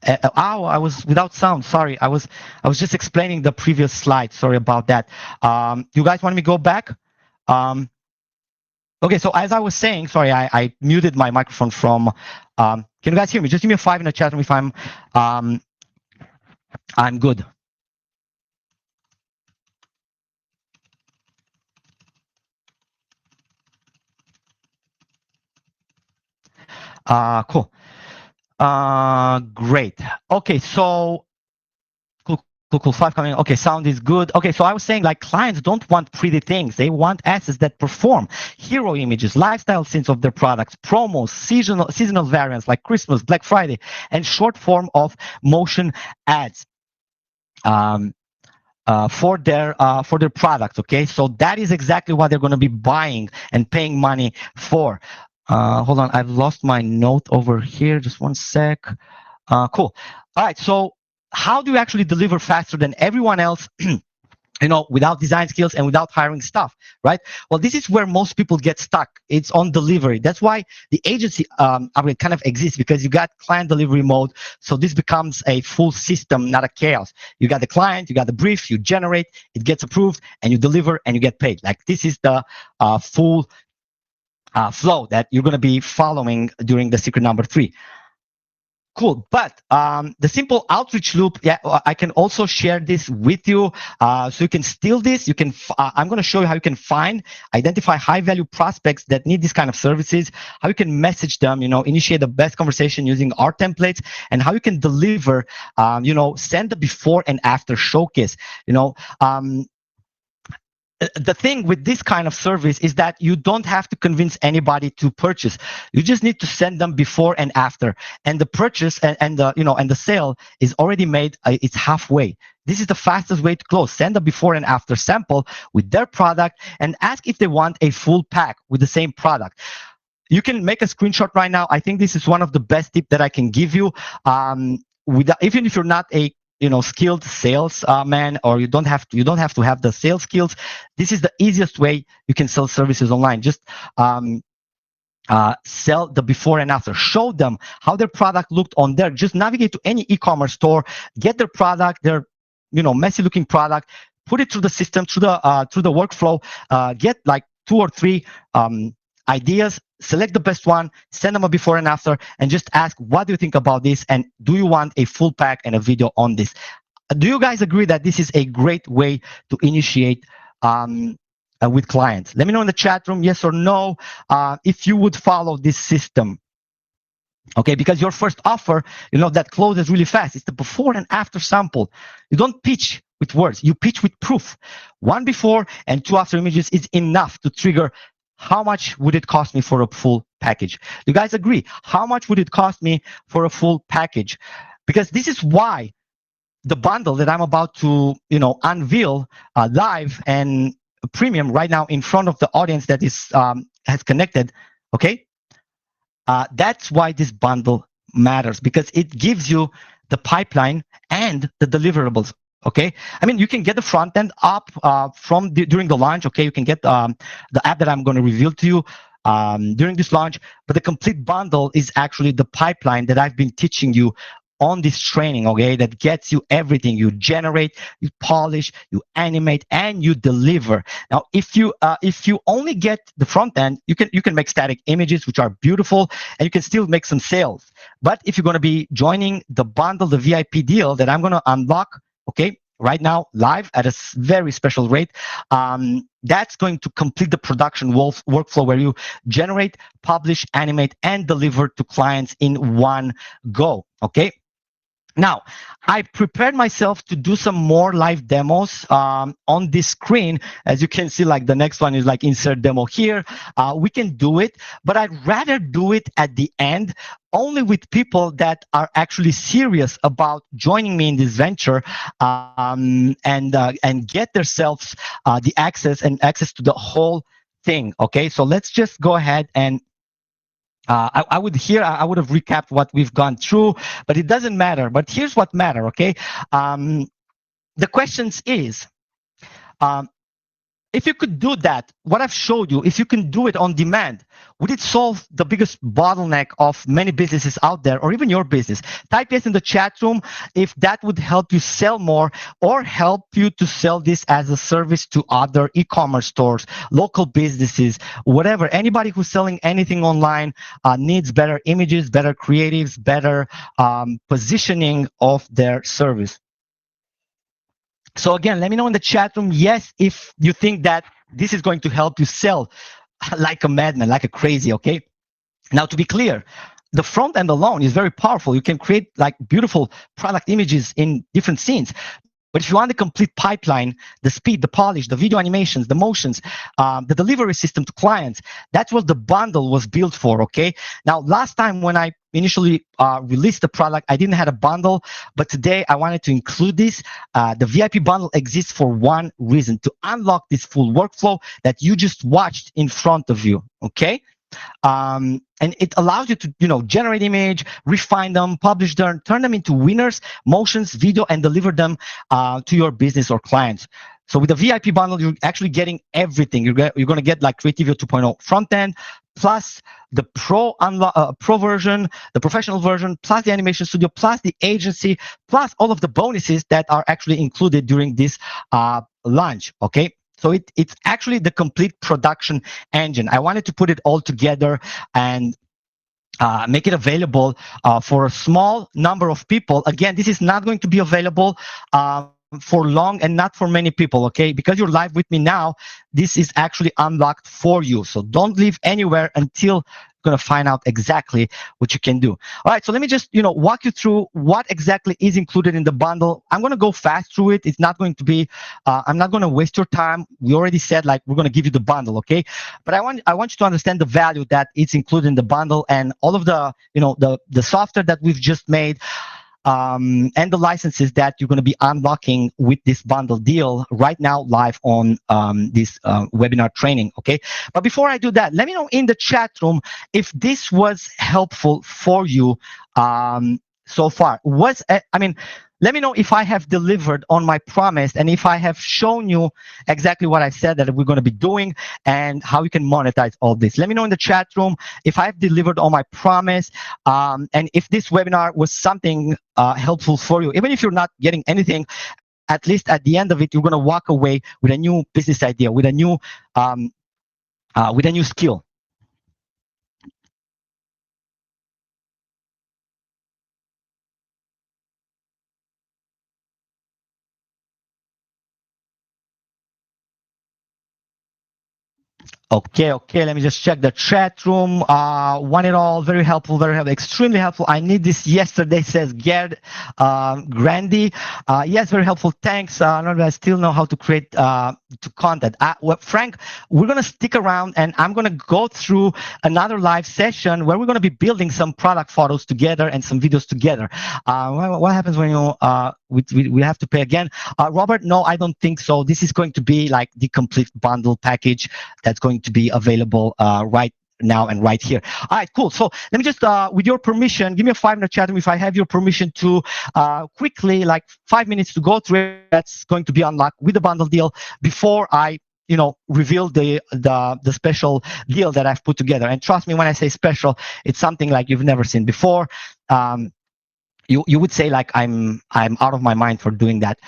I was without sound. Sorry, I was just explaining the previous slide. Sorry about that. You guys want me to go back? Um, okay, so as I was saying, sorry, I muted my microphone from. Can you guys hear me? Just give me a 5 in the chat room if I'm good. Cool. Great. Okay, so cool. 5 coming. Okay, sound is good. Okay, so I was saying like clients don't want pretty things. They want assets that perform. Hero images, lifestyle scenes of their products, promos, seasonal variants like Christmas, Black Friday, and short form of motion ads. For their products. Okay, so that is exactly what they're going to be buying and paying money for. Hold on, I've lost my note over here. Just one sec. Cool. All right. So how do you actually deliver faster than everyone else? Without design skills and without hiring staff, right? Well, this is where most people get stuck. It's on delivery. That's why the agency kind of exists, because you got client delivery mode. So this becomes a full system, not a chaos. You got the client, you got the brief, you generate, it gets approved, and you deliver, and you get paid. Like this is the full flow that you're going to be following during the secret number 3. Cool, but the simple outreach loop, yeah, I can also share this with you, so you can steal this. You can. I'm going to show you how you can identify high-value prospects that need this kind of services. How you can message them, initiate the best conversation using our templates, and how you can deliver, send the before and after showcase. The thing with this kind of service is that you don't have to convince anybody to purchase. You just need to send them before and after, and the purchase and the sale is already made. It's halfway. This is the fastest way to close. Send a before and after sample with their product and ask if they want a full pack with the same product. You can make a screenshot right now. I think this is one of the best tips that I can give you. Even if you're not a skilled sales man, or you don't have to have the sales skills, this is the easiest way you can sell services online. Just sell the before and after. Show them how their product looked on there. Just navigate to any e-commerce store, get their product, their messy looking product, put it through the system, through the workflow, get like 2 or 3 ideas, select the best one, send them a before and after, and just ask, what do you think about this, and do you want a full pack and a video on this? Do you guys agree that this is a great way to initiate with clients? Let me know in the chat room, yes or no, if you would follow this system. Okay, because your first offer, that closes really fast. It's the before and after sample. You don't pitch with words, you pitch with proof. 1 before and 2 after images is enough to trigger, how much would it cost me for a full package? You guys agree? How much would it cost me for a full package? Because this is why the bundle that I'm about to, unveil live and premium right now in front of the audience that is has connected. Okay, that's why this bundle matters, because it gives you the pipeline and the deliverables. Okay, I mean, you can get the front end up during the launch. Okay, you can get the app that I'm going to reveal to you during this launch, but the complete bundle is actually the pipeline that I've been teaching you on this training. Okay, that gets you everything. You generate, you polish, you animate, and you deliver. Now, if you only get the front end, you can make static images, which are beautiful, and you can still make some sales. But if you're going to be joining the bundle, the VIP deal that I'm going to unlock, okay, right now live at a very special rate, that's going to complete the production workflow where you generate, publish, animate, and deliver to clients in one go. Okay. Now, I prepared myself to do some more live demos on this screen. As you can see, like the next one is like insert demo here. We can do it, but I'd rather do it at the end, only with people that are actually serious about joining me in this venture, and get themselves the access to the whole thing. Okay, so let's just go ahead and I would have recapped what we've gone through, but it doesn't matter. But here's what matter, okay? The questions is, um, if you could do that, what I've showed you, if you can do it on demand, would it solve the biggest bottleneck of many businesses out there, or even your business? Type yes in the chat room if that would help you sell more or help you to sell this as a service to other e-commerce stores, local businesses, whatever. Anybody who's selling anything online needs better images, better creatives, better positioning of their service. So again, let me know in the chat room, yes, if you think that this is going to help you sell like a madman, like a crazy, okay? Now, to be clear, the front end alone is very powerful. You can create like beautiful product images in different scenes. But if you want the complete pipeline, the speed, the polish, the video animations, the motions, the delivery system to clients, that's what the bundle was built for, okay? Now, last time when I initially released the product, I didn't have a bundle, but today I wanted to include this. The VIP bundle exists for one reason, to unlock this full workflow that you just watched in front of you, okay? And it allows you to, generate image, refine them, publish them, turn them into winners, motions, video, and deliver them to your business or clients. So with the VIP bundle, you're actually getting everything. You're going to get like Creativio 2.0 front end, plus the pro version, the professional version, plus the animation studio, plus the agency, plus all of the bonuses that are actually included during this launch. Okay. So it's actually the complete production engine. I wanted to put it all together and make it available for a small number of people. Again, this is not going to be available for long and not for many people, okay? Because you're live with me now, this is actually unlocked for you. So don't leave anywhere until going to find out exactly what you can do. All right, so let me just walk you through what exactly is included in the bundle. I'm going to go fast through it. It's not going to be I'm not going to waste your time. We already said like we're going to give you the bundle, okay? But I want you to understand the value that it's included in the bundle and all of the the software that we've just made. And the licenses that you're going to be unlocking with this bundle deal right now live on this webinar training, okay? But before I do that, let me know in the chat room if this was helpful for you so far. Let me know if I have delivered on my promise and if I have shown you exactly what I said that we're going to be doing and how you can monetize all this. Let me know in the chat room if I've delivered on my promise and if this webinar was something helpful for you. Even if you're not getting anything, at least at the end of it, you're going to walk away with a new business idea, with a new skill. Okay. Let me just check the chat room. One and all, very helpful, extremely helpful. I need this yesterday, says Gerd Grandy. Yes, very helpful. Thanks. I still know how to create to content. Well, Frank, we're going to stick around and I'm going to go through another live session where we're going to be building some product photos together and some videos together. What happens when we have to pay again? Robert, no, I don't think so. This is going to be like the complete bundle package that's going to be available right now and right here. All right, cool. So let me just, with your permission, give me a 5-minute chat room if I have your permission to quickly, like 5 minutes to go through it. That's going to be unlocked with the bundle deal before I reveal the special deal that I've put together. And trust me when I say special, it's something like you've never seen before. You would say like I'm out of my mind for doing that.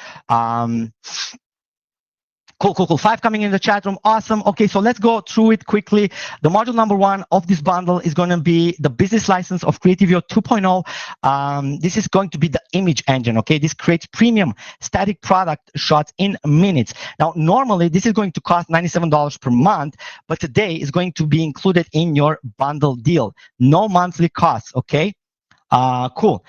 Cool. 5 coming in the chat room. Awesome. Okay, so let's go through it quickly. The module number 1 of this bundle is going to be the business license of Creativio 2.0. This is going to be the image engine. Okay, this creates premium static product shots in minutes. Now, normally this is going to cost $97 per month, but today is going to be included in your bundle deal. No monthly costs. Okay, cool.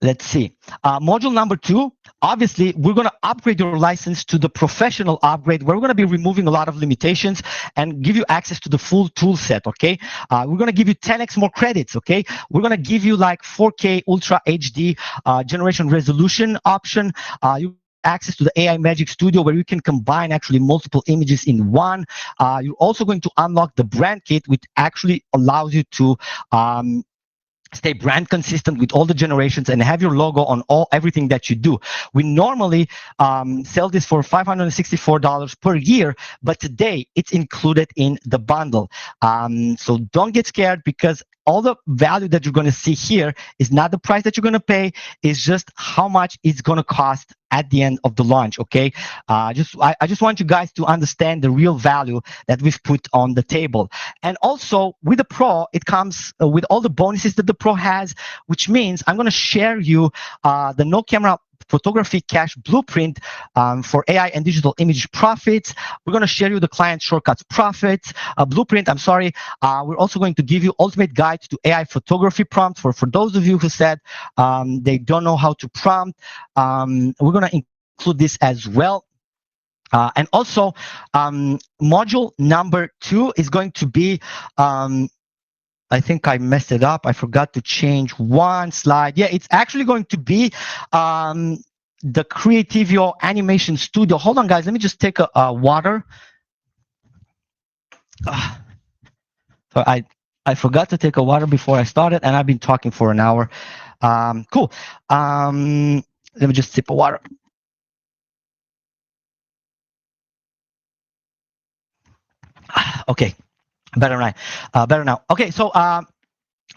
Let's see. Module number 2, obviously, we're going to upgrade your license to the professional upgrade, where we're going to be removing a lot of limitations and give you access to the full tool set, okay? We're going to give you 10x more credits, okay? We're going to give you like 4K Ultra HD generation resolution option. You access to the AI Magic Studio, where you can combine actually multiple images in one. You're also going to unlock the brand kit, which actually allows you to stay brand consistent with all the generations and have your logo on everything that you do. We normally sell this for $564 per year, but today it's included in the bundle. So don't get scared, because all the value that you're going to see here is not the price that you're going to pay. It's just how much it's going to cost at the end of the launch. Okay, I just want you guys to understand the real value that we've put on the table. And also with the Pro, it comes with all the bonuses that the Pro has, which means I'm going to share you the no camera photography cash blueprint for AI and digital image profits. We're going to share you the client shortcuts profits blueprint. I'm sorry. We're also going to give you ultimate guide to AI photography prompts for those of you who said they don't know how to prompt. We're going to include this as well. And also, module number 2 is going to be, I think I messed it up. I forgot to change one slide. Yeah, it's actually going to be the Creativio Animation Studio. Hold on, guys. Let me just take a water. So I forgot to take a water before I started, and I've been talking for an hour. Cool. Let me just sip a water. Okay, better now. Better now. Okay, so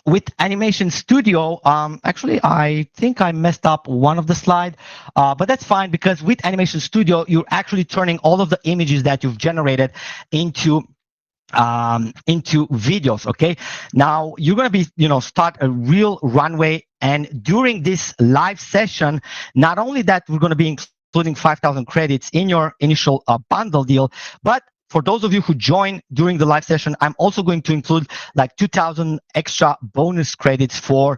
with Animation Studio, actually, I think I messed up one of the slide, but that's fine, because with Animation Studio, you're actually turning all of the images that you've generated into videos. Okay, now you're going to be, start a real runway. And during this live session, not only that, we're going to be including 5,000 credits in your initial bundle deal, but for those of you who join during the live session, I'm also going to include like 2,000 extra bonus credits for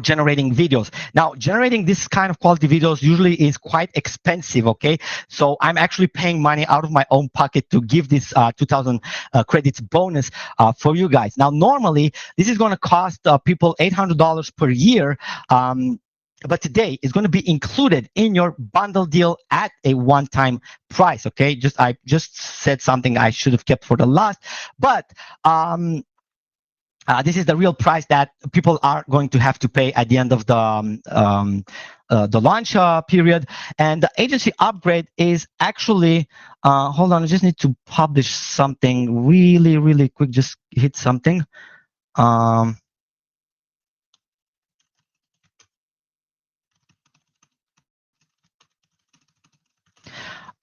generating videos. Now, generating this kind of quality videos usually is quite expensive, okay? So I'm actually paying money out of my own pocket to give this 2,000 credits bonus for you guys. Now, normally, this is going to cost people $800 per year. But today is going to be included in your bundle deal at a one-time price, okay? I just said something I should have kept for the last, but this is the real price that people are going to have to pay at the end of the launch period. And the agency upgrade is actually, hold on, I just need to publish something really, really quick. Just hit something.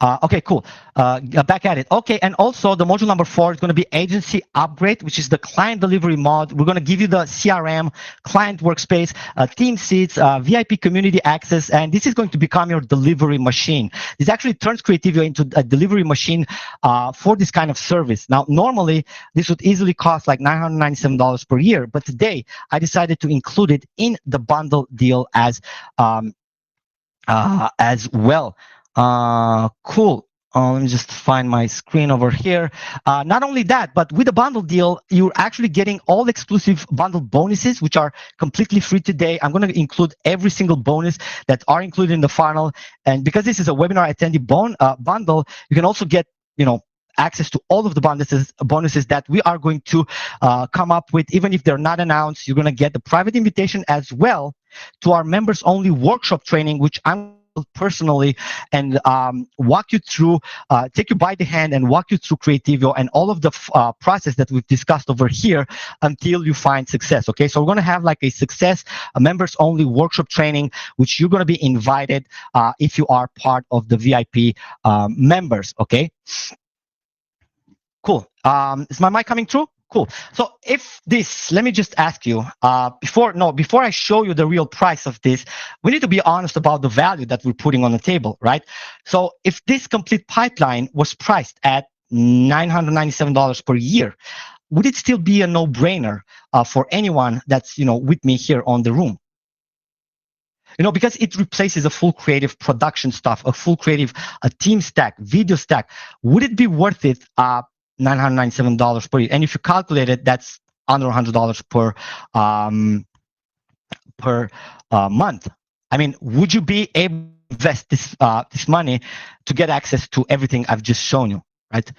Okay, cool. Back at it. Okay, and also the module number 4 is going to be agency upgrade, which is the client delivery mod. We're going to give you the CRM, client workspace, team seats, VIP community access, and this is going to become your delivery machine. This actually turns Creativio into a delivery machine for this kind of service. Now, normally, this would easily cost like $997 per year, but today I decided to include it in the bundle deal as well. Cool. Let me just find my screen over here. Not only that, but with the bundle deal, you're actually getting all exclusive bundle bonuses, which are completely free today. I'm going to include every single bonus that are included in the funnel. And because this is a webinar attendee bundle, you can also get, access to all of the bonuses that we are going to come up with. Even if they're not announced, you're going to get the private invitation as well to our members only workshop training, which I'm personally and walk you through, take you by the hand and walk you through Creativio and all of the process that we've discussed over here until you find success. Okay, so we're going to have like a members only workshop training, which you're going to be invited if you are part of the VIP members. Okay, cool. Is my mic coming through? Cool. So let me just ask you, before I show you the real price of this, we need to be honest about the value that we're putting on the table, right? So if this complete pipeline was priced at $997 per year, would it still be a no-brainer for anyone that's, with me here on the room? Because it replaces a full creative production stuff, a full creative team stack, video stack. Would it be worth it? $997 per year, and if you calculate it, that's under $100 per month. I mean, would you be able to invest this money to get access to everything I've just shown you, right?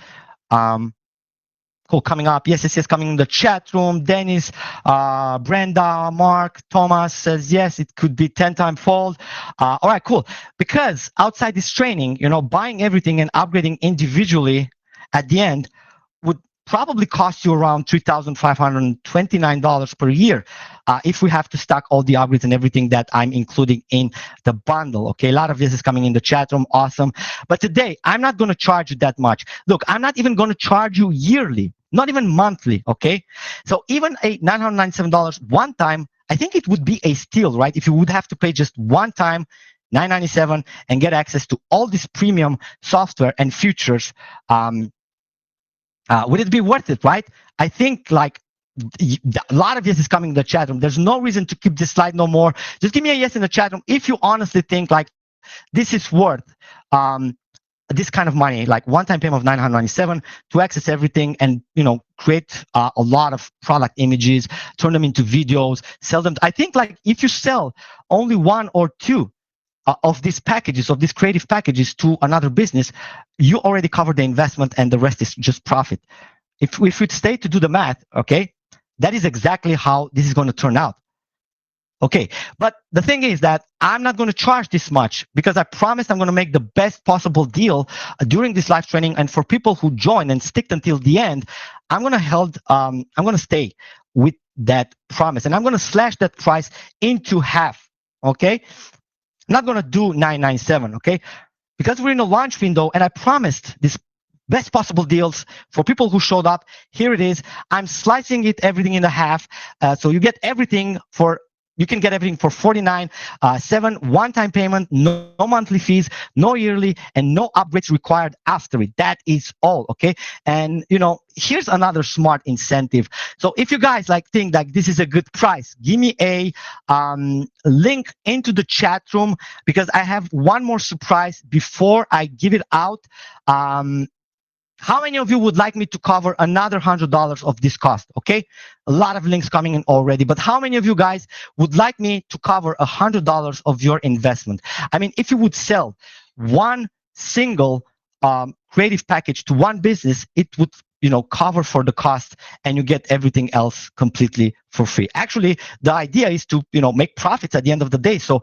cool. Coming up. Yes, yes, yes. Coming in the chat room. Dennis, Brenda, Mark, Thomas says yes. It could be 10-time fold. All right, cool. Because outside this training, buying everything and upgrading individually at the end would probably cost you around $3,529 per year if we have to stack all the upgrades and everything that I'm including in the bundle. Okay, a lot of this is coming in the chat room. Awesome. But today, I'm not going to charge you that much. Look, I'm not even going to charge you yearly, not even monthly. Okay, so even a $997 one time, I think it would be a steal, right? If you would have to pay just one time, $997, and get access to all this premium software and features. Would it be worth it, right? I think like a lot of yes is coming in the chat room. There's no reason to keep this slide no more. Just give me a yes in the chat room if you honestly think like this is worth this kind of money, like one-time payment of $997 to access everything and create a lot of product images, turn them into videos, sell them. I think like if you sell only one or two of these packages, of these creative packages to another business, you already covered the investment and the rest is just profit. If we stay to do the math, okay, that is exactly how this is going to turn out. Okay, but the thing is that I'm not going to charge this much because I promised I'm going to make the best possible deal during this live training. And for people who join and stick until the end, I'm going to stay with that promise, and I'm going to slash that price into half. Okay, I'm not going to do $997. Okay, because we're in a launch window, and I promised this best possible deals for people who showed up. Here it is. I'm slicing it everything in half, so you get everything for. You can get everything for $49.7 one-time payment, no monthly fees, no yearly, and no upgrades required after it. That is all, okay? And here's another smart incentive. So if you guys think that this is a good price, give me a link into the chat room because I have one more surprise before I give it out. How many of you would like me to cover another $100 of this cost? Okay, a lot of links coming in already, but how many of you guys would like me to cover $100 of your investment? I mean, if you would sell one single creative package to one business, it would cover for the cost and you get everything else completely for free. Actually, the idea is to make profits at the end of the day. So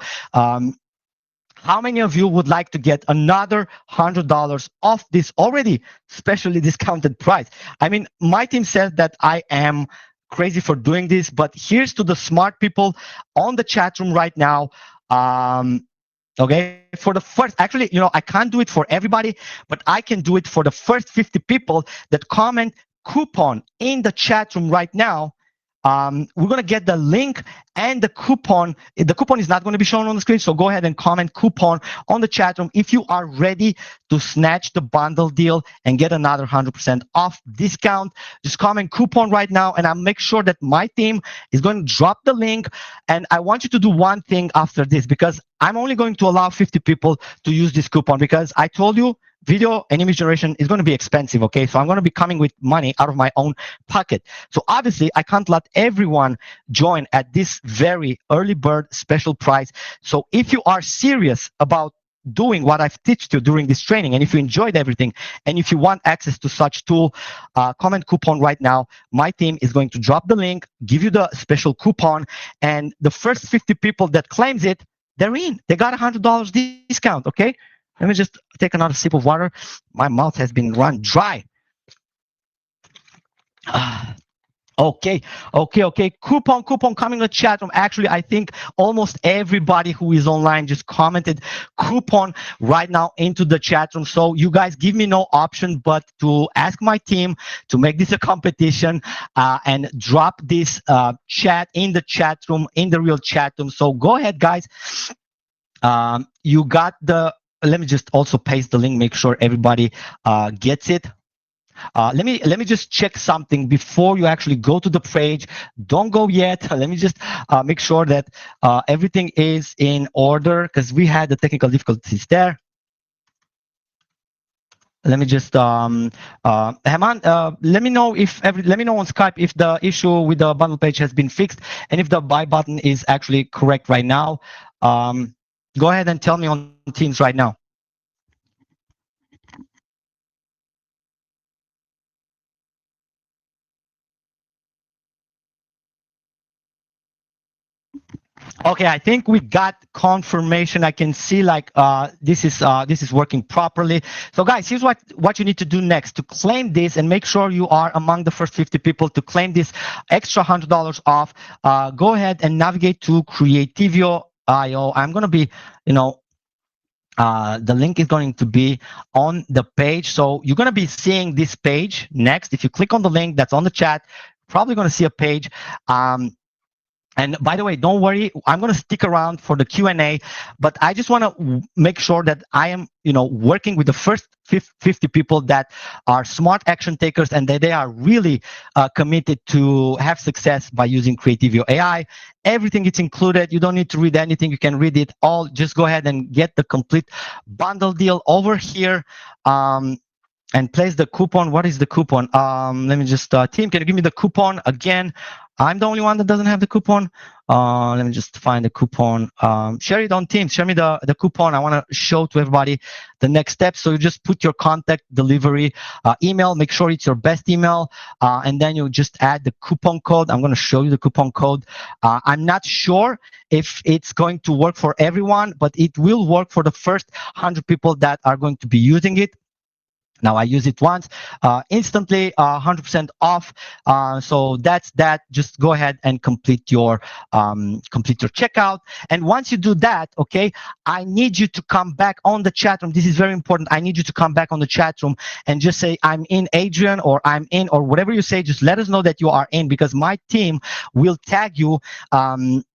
how many of you would like to get another $100 off this already specially discounted price? I mean, my team says that I am crazy for doing this, but here's to the smart people on the chat room right now. Okay, for the first, actually, I can't do it for everybody, but I can do it for the first 50 people that comment coupon in the chat room right now. We're going to get the link and the coupon. The coupon is not going to be shown on the screen, so go ahead and comment coupon on the chat room if you are ready to snatch the bundle deal and get another 100% off discount. Just comment coupon right now, and I'll make sure that my team is going to drop the link. And I want you to do one thing after this, because I'm only going to allow 50 people to use this coupon, because I told you video and image generation is going to be expensive, okay? So I'm going to be coming with money out of my own pocket. So obviously, I can't let everyone join at this very early bird special price. So if you are serious about doing what I've taught you during this training, and if you enjoyed everything, and if you want access to such tool, comment coupon right now. My team is going to drop the link, give you the special coupon, and the first 50 people that claims it, they're in. They got $100 discount, okay? Let me just take another sip of water. My mouth has been run dry. Okay. Coupon coming in the chat room. Actually, I think almost everybody who is online just commented coupon right now into the chat room. So you guys give me no option but to ask my team to make this a competition and drop this chat in the chat room, in the real chat room. So go ahead, guys. You got the. Let me just also paste the link. Make sure everybody gets it. Let me just check something before you actually go to the page. Don't go yet. Let me just make sure that everything is in order, because we had the technical difficulties there. Let me just Haman, let me know if let me know on Skype if the issue with the bundle page has been fixed and if the buy button is actually correct right now. Go ahead and tell me on Teams right now. Okay, I think we got confirmation. I can see like this is working properly. So guys, here's what you need to do next to claim this and make sure you are among the first 50 people to claim this extra $100 off. Go ahead and navigate to Creativio IO. I'm gonna be, you know, the link is going to be on the page. So you're going to be seeing this page next. If you click on the link that's on the chat, probably going to see a page. And by the way, don't worry, I'm going to stick around for the Q&A, but I just want to make sure that I am, you know, working with the first 50 people that are smart action takers and that they are really committed to have success by using Creativio AI. Everything is included. You don't need to read anything. You can read it all. Just go ahead and get the complete bundle deal over here. And place the coupon. What is the coupon? Let me just, team, can you give me the coupon again? I'm the only one that doesn't have the coupon. Let me just find the coupon. Share it on Teams. Share me the coupon. I want to show to everybody the next step. So you just put your contact delivery email. Make sure it's your best email. And then you just add the coupon code. I'm going to show you the coupon code. I'm not sure if it's going to work for everyone, but it will work for the first 100 people that are going to be using it. Now I use it once, instantly 100% off. So that's that. Just go ahead and complete your checkout. And once you do that, okay, I need you to come back on the chat room. This is very important. I need you to come back on the chat room and just say I'm in, Adrian, or I'm in, or whatever you say. Just let us know that you are in, because my team will tag you. And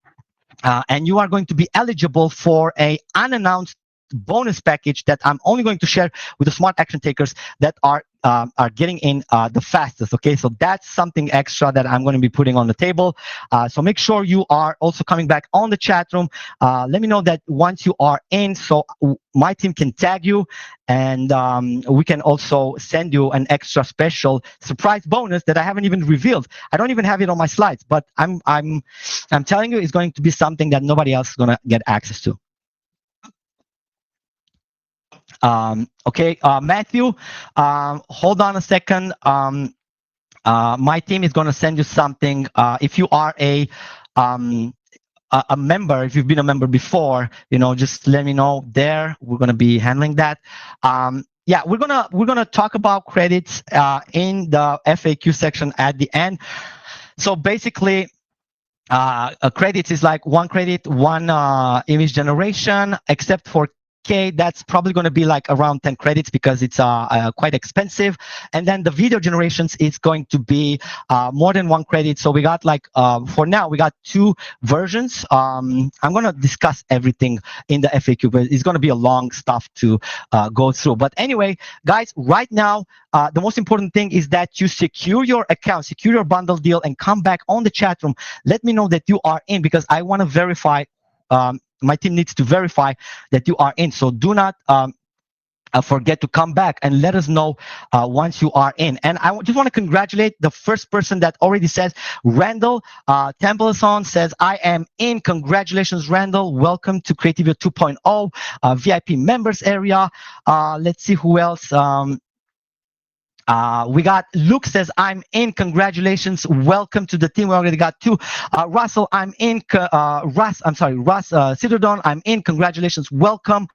you are going to be eligible for a unannounced bonus package that I'm only going to share with the smart action takers that are getting in the fastest. Okay, so that's something extra that I'm going to be putting on the table. So make sure you are also coming back on the chat room. Let me know that once you are in, so my team can tag you, and we can also send you an extra special surprise bonus that I haven't even revealed. I don't even have it on my slides, but I'm telling you, it's going to be something that nobody else is going to get access to. Okay, Matthew, hold on a second. My team is going to send you something. If you are a member, if you've been a member before, you know, just let me know there. We're going to be handling that. Yeah, we're gonna talk about credits in the FAQ section at the end. So basically, credits is like one credit, one image generation, except for K, that's probably going to be like around 10 credits because it's quite expensive. And then the video generations is going to be more than one credit. So we got like, for now, we got two versions. I'm going to discuss everything in the FAQ, but it's going to be a long stuff to go through. But anyway, guys, right now, the most important thing is that you secure your account, secure your bundle deal, and come back on the chat room. Let me know that you are in, because I want to verify. My team needs to verify that you are in. So do not forget to come back and let us know once you are in. And I just want to congratulate the first person that already says, Randall Templeson says, I am in. Congratulations, Randall. Welcome to Creativio 2.0 VIP members area. Let's see who else. We got Luke says, I'm in. Congratulations. Welcome to the team. We already got two. Russell, I'm in. Russ Citadon, I'm in. Congratulations. Welcome.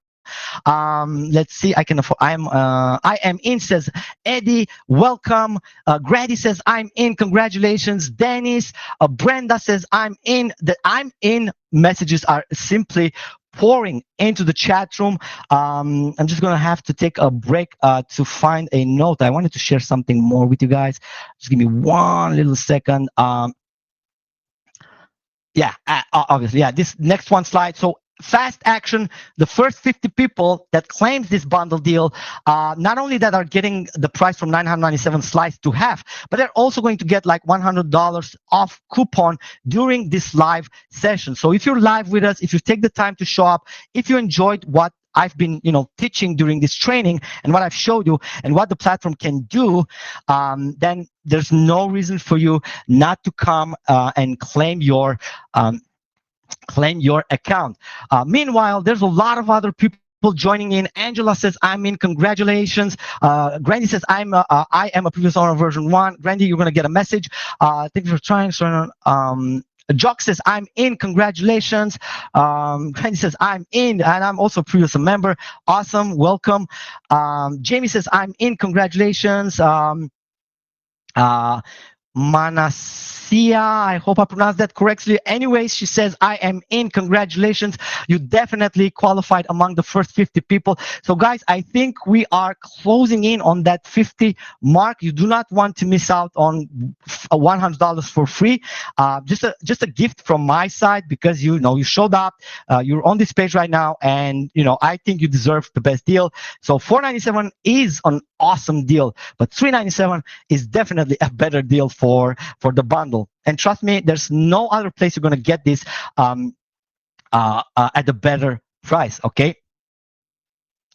Let's see. I am in, says Eddie. Welcome. Grady says, I'm in. Congratulations. Dennis. Brenda says, I'm in. The I'm in messages are simply pouring into the chat room. I'm just gonna have to take a break to find a note. I wanted to share something more with you guys. Just give me one little second. Yeah, obviously, yeah, this next one slide. So fast action, the first 50 people that claims this bundle deal, not only that are getting the price from 997 sliced to half, but they're also going to get like $100 off coupon during this live session. So if you're live with us, if you take the time to show up, if you enjoyed what I've been, teaching during this training and what I've showed you and what the platform can do, then there's no reason for you not to come and claim your account. Meanwhile, there's a lot of other people joining in. Angela says, I'm in. Congratulations. Grandy says, I am a previous owner of version 1. Grandy, you're going to get a message. Thank you for trying. Jock says, I'm in, congratulations. Randy says, I'm in, and I'm also a previous member. Awesome, welcome. Jamie says, I'm in, congratulations. Uh, Manasia, I hope I pronounced that correctly. Anyways, she says, I am in. Congratulations. You definitely qualified among the first 50 people. So, guys, I think we are closing in on that 50 mark. You do not want to miss out on $100 for free. Just a gift from my side because you showed up. You're on this page right now, and I think you deserve the best deal. So $497 is an awesome deal, but $397 is definitely a better deal for the bundle. And trust me, there's no other place you're going to get this at a better price. Okay.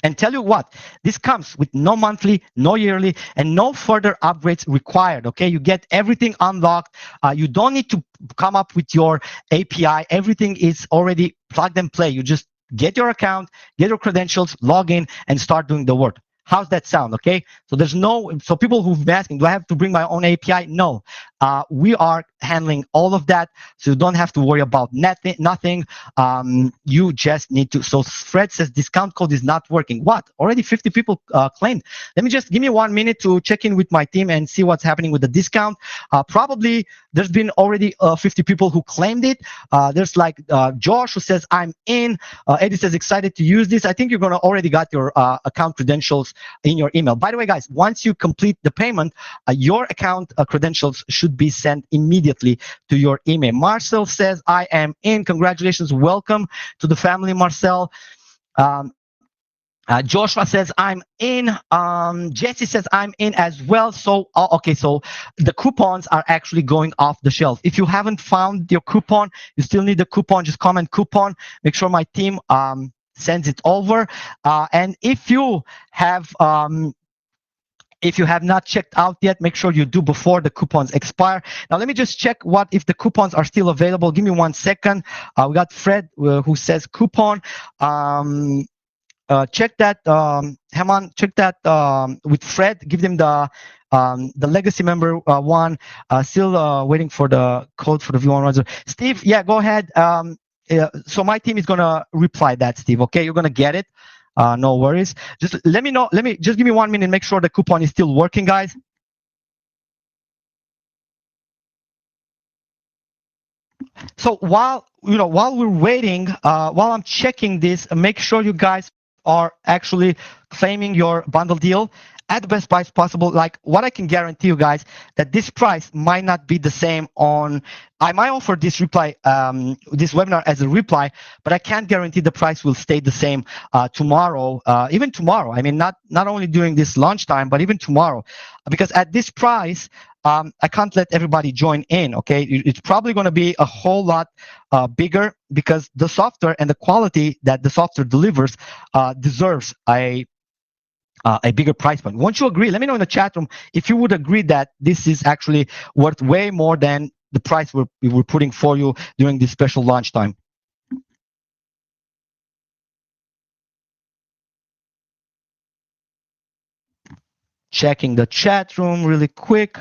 And tell you what, this comes with no monthly, no yearly, and no further upgrades required. Okay, you get everything unlocked. You don't need to come up with your API. Everything is already plug and play. You just get your account, get your credentials, log in, and start doing the work. How's that sound? Okay, so people who've been asking, do I have to bring my own API? No, we are handling all of that, so you don't have to worry about nothing. You just need to. So Fred says discount code is not working. What? Already 50 people claimed. Let me just give me 1 minute to check in with my team and see what's happening with the discount. Probably there's been already 50 people who claimed it. There's like Josh who says I'm in. Eddie says excited to use this. I think you're gonna already got your account credentials in your email. By the way, guys, once you complete the payment, your account credentials should be sent immediately to your email. Marcel says I am in. Congratulations, welcome to the family, Marcel. Joshua says I'm in. Jesse says I'm in as well. So okay, so the coupons are actually going off the shelf. If you haven't found your coupon, you still need the coupon. Just comment coupon. Make sure my team sends it over. And if you have not checked out yet, make sure you do before the coupons expire. Now, let me just check if the coupons are still available. Give me 1 second. We got Fred who says coupon. Check that, Heman, check that with Fred. Give them the legacy member one. Still waiting for the code for the V1 Steve, yeah, go ahead. So my team is going to reply that, Steve. Okay, you're going to get it. No worries. Just let me know. Just give me 1 minute. Make sure the coupon is still working, guys. So while we're waiting, while I'm checking this, make sure you guys are actually claiming your bundle deal at the best price possible. Like, what I can guarantee you guys, that this price might not be the same on. I might offer this this webinar as a reply, but I can't guarantee the price will stay the same tomorrow. Even tomorrow. I mean, not only during this lunchtime, but even tomorrow, because at this price, I can't let everybody join in. Okay, it's probably going to be a whole lot bigger, because the software and the quality that the software delivers deserves a bigger price point. Won't you agree? Let me know in the chat room if you would agree that this is actually worth way more than the price we're putting for you during this special launch time. Checking the chat room really quick.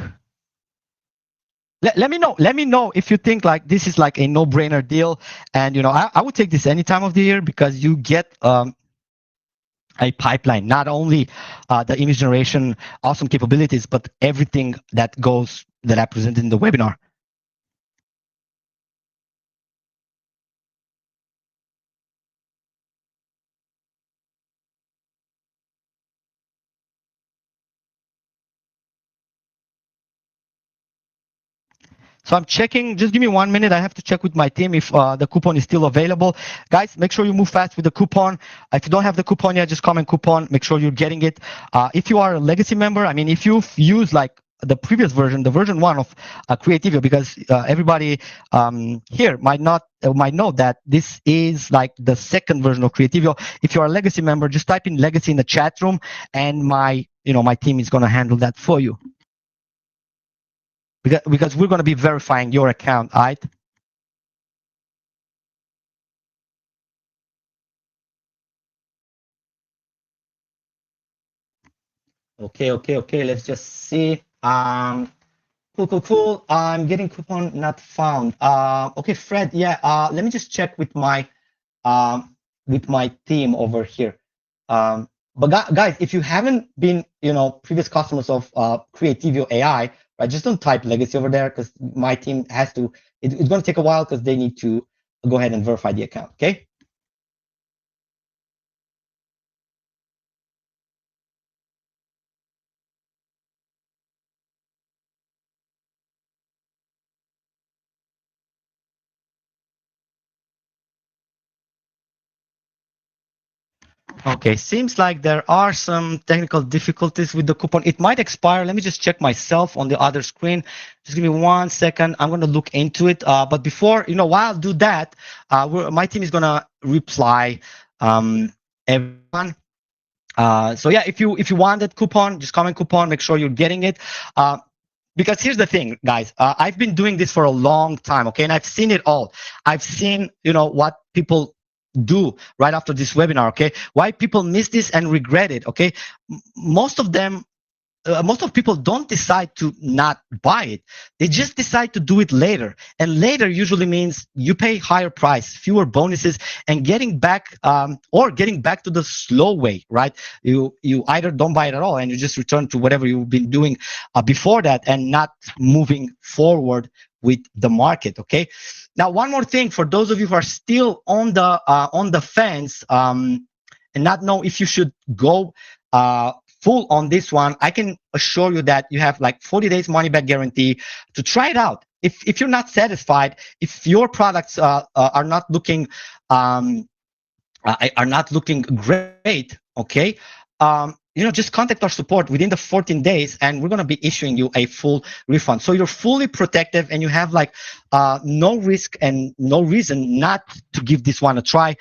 Let me know if you think like this is like a no-brainer deal, and I would take this any time of the year, because you get a pipeline, not only the image generation awesome capabilities, but everything that I presented in the webinar. So I'm checking. Just give me 1 minute. I have to check with my team if the coupon is still available. Guys, make sure you move fast with the coupon. If you don't have the coupon yet, just comment coupon. Make sure you're getting it. If you are a legacy member, I mean, if you've used like the previous version, the version 1 of Creativio, because everybody here might know that this is like the second version of Creativio. If you're a legacy member, just type in legacy in the chat room, and my team is going to handle that for you. Because we're going to be verifying your account, right? Okay. Let's just see. Cool, cool, cool. I'm getting coupon not found. Okay, Fred. Yeah. Let me just check with my team over here. But guys, if you haven't been, previous customers of Creativio AI, right, just don't type legacy over there because my team has to. It's going to take a while because they need to go ahead and verify the account. Okay. Okay, seems like there are some technical difficulties with the coupon. It might expire. Let me just check myself on the other screen. Just give me 1 second. I'm going to look into it. But before, while I do that, my team is going to reply everyone. So yeah, if you want that coupon, just comment coupon. Make sure you're getting it. Because here's the thing, guys. I've been doing this for a long time, okay, and I've seen it all. I've seen, what people do right after this webinar, okay? Why people miss this and regret it, okay? Most of them most of people don't decide to not buy it. They just decide to do it later. And later usually means you pay higher price, fewer bonuses, and getting back to the slow way, right? You either don't buy it at all and you just return to whatever you've been doing before that and not moving forward with the market. Okay. Now, one more thing for those of you who are still on the fence and not know if you should go full on this one, I can assure you that you have like 40 days money back guarantee to try it out. If you're not satisfied, if your products um, are not looking great, okay, just contact our support within the 14 days, and we're going to be issuing you a full refund. So you're fully protective, and you have like no risk and no reason not to give this one a try.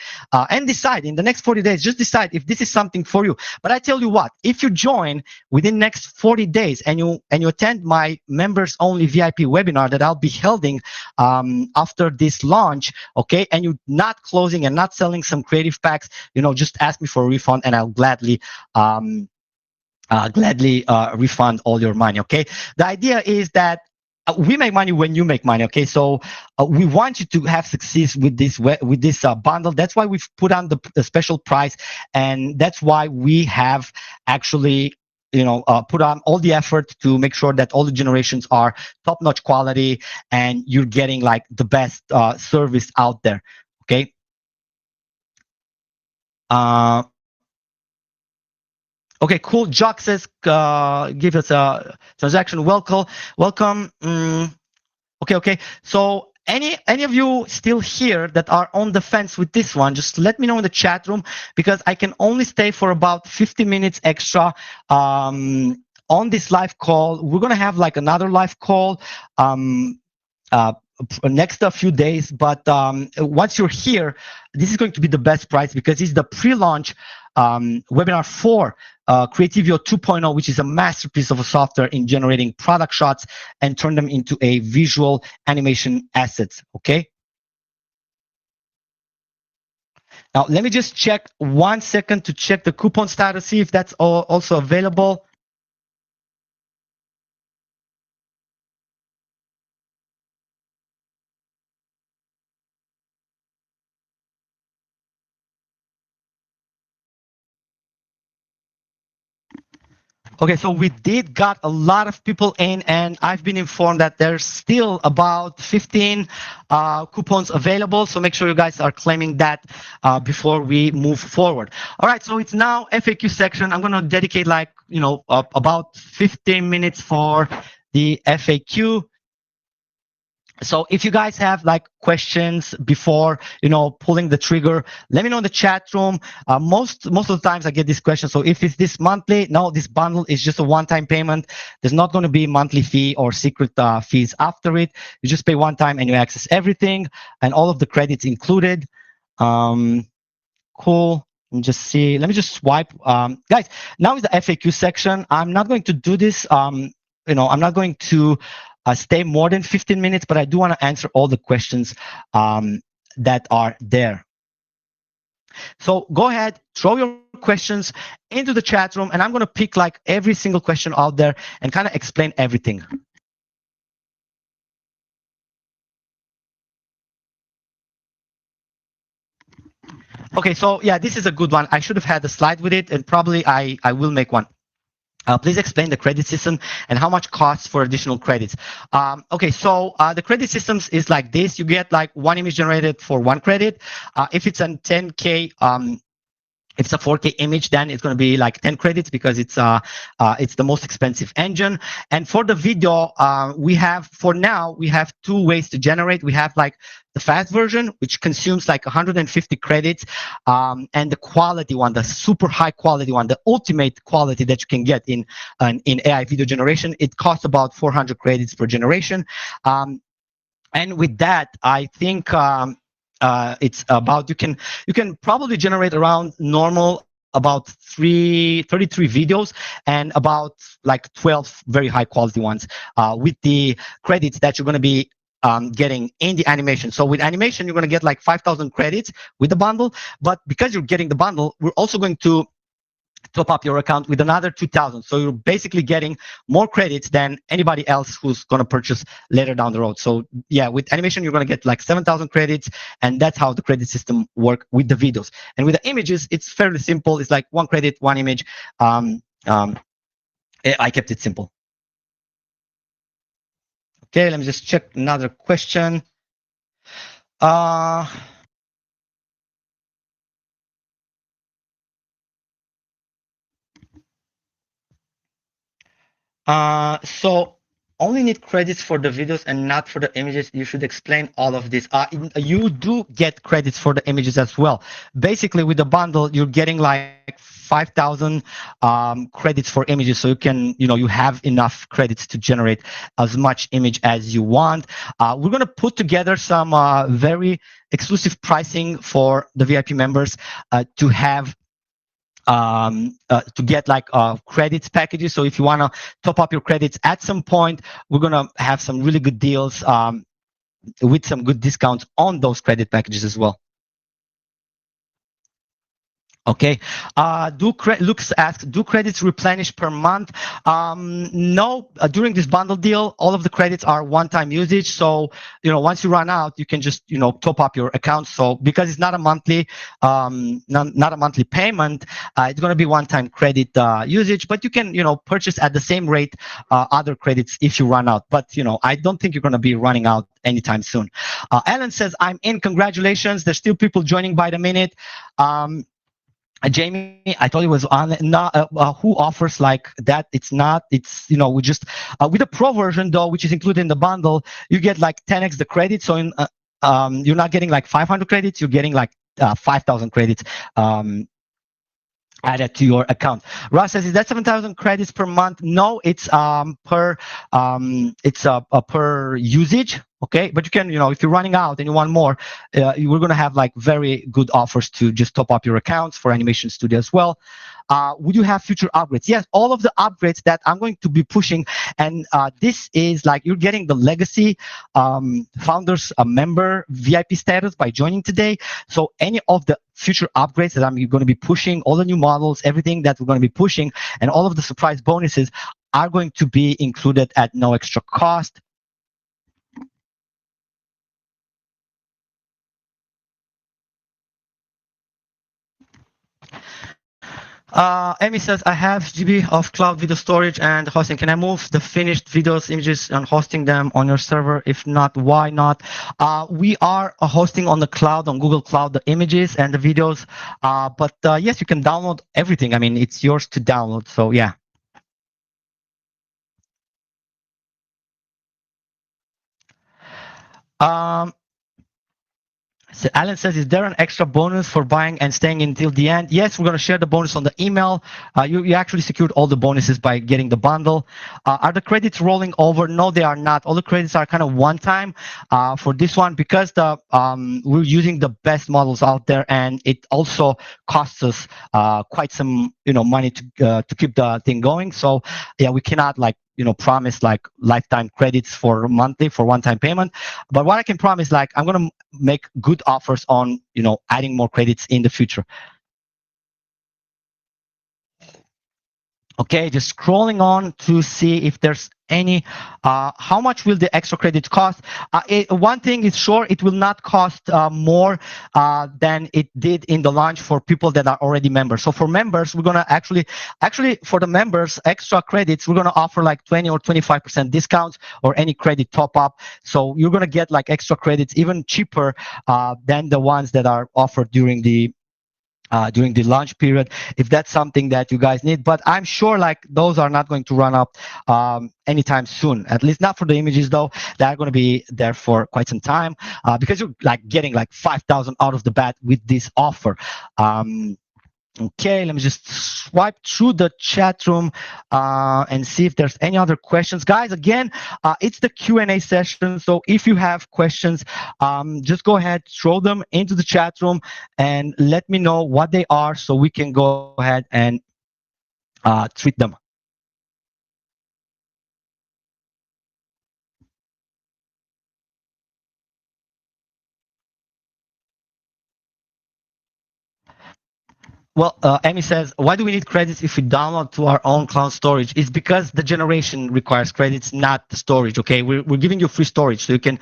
And decide in the next 40 days. Just decide if this is something for you. But I tell you what, if you join within next 40 days and you attend my members only VIP webinar that I'll be holding after this launch, okay, and you're not closing and not selling some creative packs, just ask me for a refund and I'll gladly refund all your money. Okay, the idea is that we make money when you make money. Okay, so we want you to have success with this bundle. That's why we've put on the special price, and that's why we have actually put on all the effort to make sure that all the generations are top-notch quality and you're getting like the best service out there. Okay. uh, okay, cool. Jock says give us a transaction. Welcome. Okay. So any of you still here that are on the fence with this one, just let me know in the chat room, because I can only stay for about 50 minutes extra on this live call. We're gonna have like another live call uh, next a few days, but once you're here, this is going to be the best price because it's the pre-launch webinar for Creativio 2.0, which is a masterpiece of a software in generating product shots and turn them into a visual animation assets. Okay. Now let me just check 1 second to check the coupon status, see if that's also available. Okay, so we did got a lot of people in, and I've been informed that there's still about 15 coupons available. So make sure you guys are claiming that before we move forward. All right, so it's now FAQ section. I'm going to dedicate like, about 15 minutes for the FAQ. So if you guys have like questions before pulling the trigger, let me know in the chat room. Most of the times I get this question. So if it's this monthly, no, this bundle is just a one-time payment. There's not going to be monthly fee or secret fees after it. You just pay one time and you access everything and all of the credits included. Cool. Let me just swipe. Guys, now is the FAQ section. I'm not going to do this. I'm not going to stay more than 15 minutes, but I do want to answer all the questions that are there. So go ahead, throw your questions into the chat room, and I'm going to pick like every single question out there and kind of explain everything. Okay, so yeah, this is a good one. I should have had a slide with it, and probably I will make one. Please explain the credit system and how much costs for additional credits. Okay, so the credit systems is like this. You get like one image generated for one credit. If it's a 10K, if it's a 4K image, then it's going to be like 10 credits because it's the most expensive engine. And for the video, for now we have two ways to generate. We have like the fast version, which consumes like 150 credits, and the quality one, the super high quality one, the ultimate quality that you can get in AI video generation. It costs about 400 credits per generation. And with that, I think it's about you can probably generate around normal about 33 videos and about like 12 very high quality ones with the credits that you're going to be getting in the animation. So with animation, you're going to get like 5,000 credits with the bundle. But because you're getting the bundle, we're also going to top up your account with another 2,000. So you're basically getting more credits than anybody else who's going to purchase later down the road. So yeah, with animation, you're going to get like 7,000 credits. And that's how the credit system work with the videos. And with the images, it's fairly simple. It's like one credit, one image. I kept it simple. Okay, let me just check another question. So only need credits for the videos and not for the images. You should explain all of this. You do get credits for the images as well. Basically, with the bundle, you're getting like 5,000 credits for images, so you have enough credits to generate as much image as you want. We're gonna put together some very exclusive pricing for the VIP members to have to get like credits packages. So if you want to top up your credits at some point, we're going to have some really good deals with some good discounts on those credit packages as well. Okay. Lux asks, do credits replenish per month? No. During this bundle deal, all of the credits are one-time usage. So once you run out, you can just top up your account. So because it's not a monthly, not a monthly payment, it's going to be one-time credit usage. But you can purchase at the same rate other credits if you run out. But I don't think you're going to be running out anytime soon. Ellen says, I'm in. Congratulations. There's still people joining by the minute. Jamie, I told you it was on who offers like that. It's not. It's we just with the pro version though, which is included in the bundle, you get like 10x the credit. So you're not getting like 500 credits. You're getting like 5,000 credits. Added to your account. Ross says, is that 7,000 credits per month? No, it's per per usage. Okay, but you can, if you're running out and you want more, we're gonna have like very good offers to just top up your accounts for Animation Studio as well. Would you have future upgrades? Yes, all of the upgrades that I'm going to be pushing, and this is like you're getting the legacy founders member VIP status by joining today. So any of the future upgrades that I'm going to be pushing, all the new models, everything that we're going to be pushing, and all of the surprise bonuses are going to be included at no extra cost. Amy says, I have GB of cloud video storage and hosting. Can I move the finished videos, images, and hosting them on your server? If not, why not? We are hosting on the cloud, on Google Cloud, the images and the videos. But yes, you can download everything. I mean, it's yours to download. So yeah. So Alan says, is there an extra bonus for buying and staying until the end? Yes, we're going to share the bonus on the email. You actually secured all the bonuses by getting the bundle. Are the credits rolling over? No, they are not. All the credits are kind of one time for this one because we're using the best models out there, and it also costs us quite some money to keep the thing going. So yeah, we cannot promise like lifetime credits for monthly for one-time payment. But what I can promise, like I'm going to make good offers on adding more credits in the future. Okay, just scrolling on to see if there's any. How much will the extra credit cost? One thing is sure, it will not cost more than it did in the launch for people that are already members. So for members, we're gonna actually for the members, extra credits, we're gonna offer like 20 or 25% discounts or any credit top up. So you're gonna get like extra credits even cheaper than the ones that are offered during the launch period, if that's something that you guys need. But I'm sure like those are not going to run up anytime soon, at least not for the images though. They're going to be there for quite some time because you're like getting like 5,000 out of the bat with this offer. Okay, let me just swipe through the chat room and see if there's any other questions. Guys, again, it's the Q&A session. So if you have questions, just go ahead, throw them into the chat room and let me know what they are so we can go ahead and treat them. Well, Amy says, why do we need credits if we download to our own cloud storage? It's because the generation requires credits, not the storage. Okay, we're giving you free storage, so you can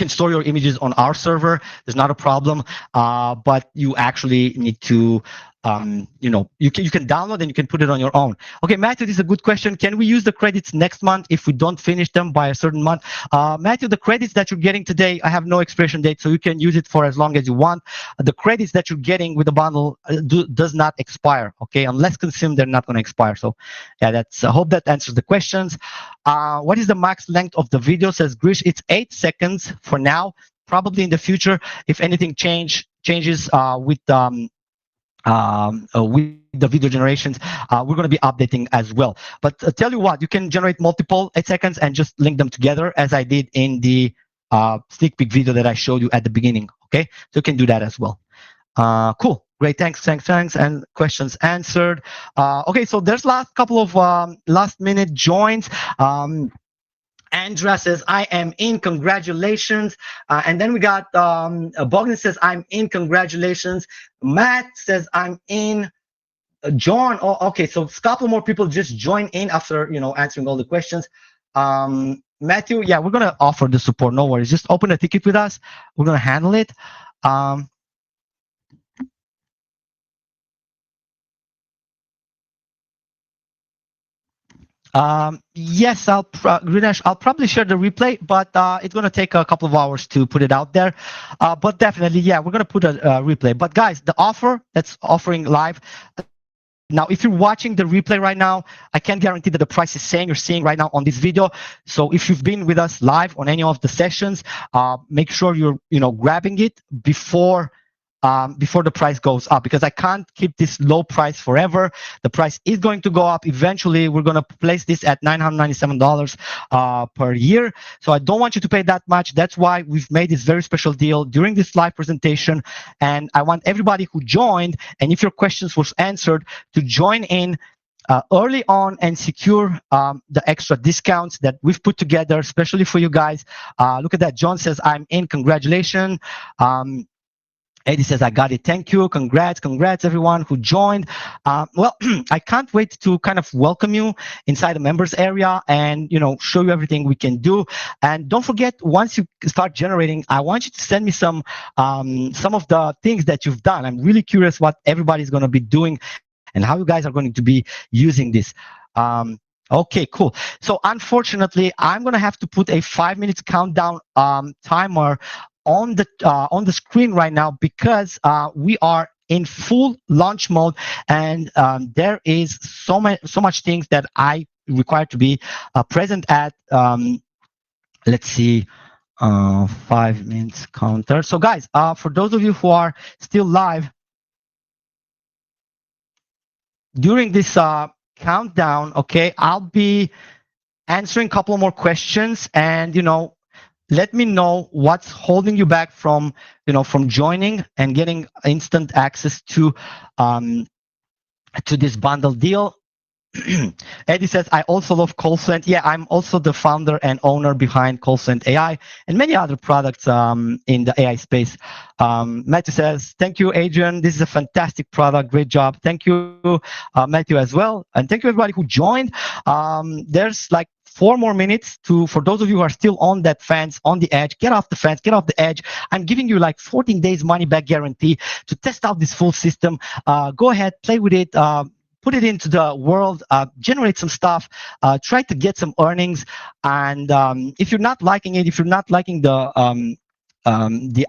store your images on our server. There's not a problem, but you actually need to. You can download and you can put it on your own. Okay, Matthew, this is a good question. Can we use the credits next month if we don't finish them by a certain month? Matthew, the credits that you're getting today, I have no expiration date, so you can use it for as long as you want. The credits that you're getting with the bundle does not expire. Okay, unless consumed, they're not going to expire. So, yeah, I hope that answers the questions. What is the max length of the video? Says Grish. It's 8 seconds for now. Probably in the future, if anything changes with the video generations, we're going to be updating as well. But tell you what, you can generate multiple 8 seconds and just link them together, as I did in the sneak peek video that I showed you at the beginning. Okay, so you can do that as well. Cool, great, thanks, and questions answered. Okay, so there's last couple of last minute joins. Andra says, I am in, congratulations. And then we got Bogdan says, I'm in, congratulations. Matt says, I'm in. John, oh, okay, so a couple more people just join in after answering all the questions. Matthew, yeah, we're gonna offer the support, no worries. Just open a ticket with us. We're gonna handle it. Um, yes, Grinesh, I'll probably share the replay, but it's going to take a couple of hours to put it out there. But definitely, yeah, we're going to put a replay. But guys, the offer that's offering live. Now, if you're watching the replay right now, I can't guarantee that the price is same you're seeing right now on this video. So if you've been with us live on any of the sessions, make sure you're grabbing it before the price goes up, because I can't keep this low price forever. The price is going to go up eventually. We're going to place this at $997 per year. So I don't want you to pay that much. That's why we've made this very special deal during this live presentation. And I want everybody who joined, and if your questions was answered, to join in early on and secure the extra discounts that we've put together, especially for you guys. Look at that. John says, I'm in. Congratulations. Eddie says, I got it. Thank you. Congrats, everyone who joined. Well, I can't wait to kind of welcome you inside the members area and, show you everything we can do. And don't forget, once you start generating, I want you to send me some of the things that you've done. I'm really curious what everybody's going to be doing and how you guys are going to be using this. Okay, cool. So unfortunately, I'm going to have to put a 5 minutes countdown timer on the screen right now, because we are in full launch mode, and there is so much things that I require to be present at. Let's see, 5 minutes counter. So guys, for those of you who are still live during this countdown, okay, I'll be answering a couple more questions, and let me know what's holding you back from joining and getting instant access to this bundle deal. Eddie says, I also love CallSend. Yeah, I'm also the founder and owner behind CallSend AI and many other products in the AI space. Matthew says, thank you, Adrian. This is a fantastic product. Great job. Thank you, Matthew, as well. And thank you, everybody who joined. There's like 4 more minutes for those of you who are still on that fence, on the edge, get off the fence, get off the edge. I'm giving you like 14 days money back guarantee to test out this full system. Go ahead, play with it. Put it into the world, generate some stuff, try to get some earnings. And if you're not liking it, if you're not liking the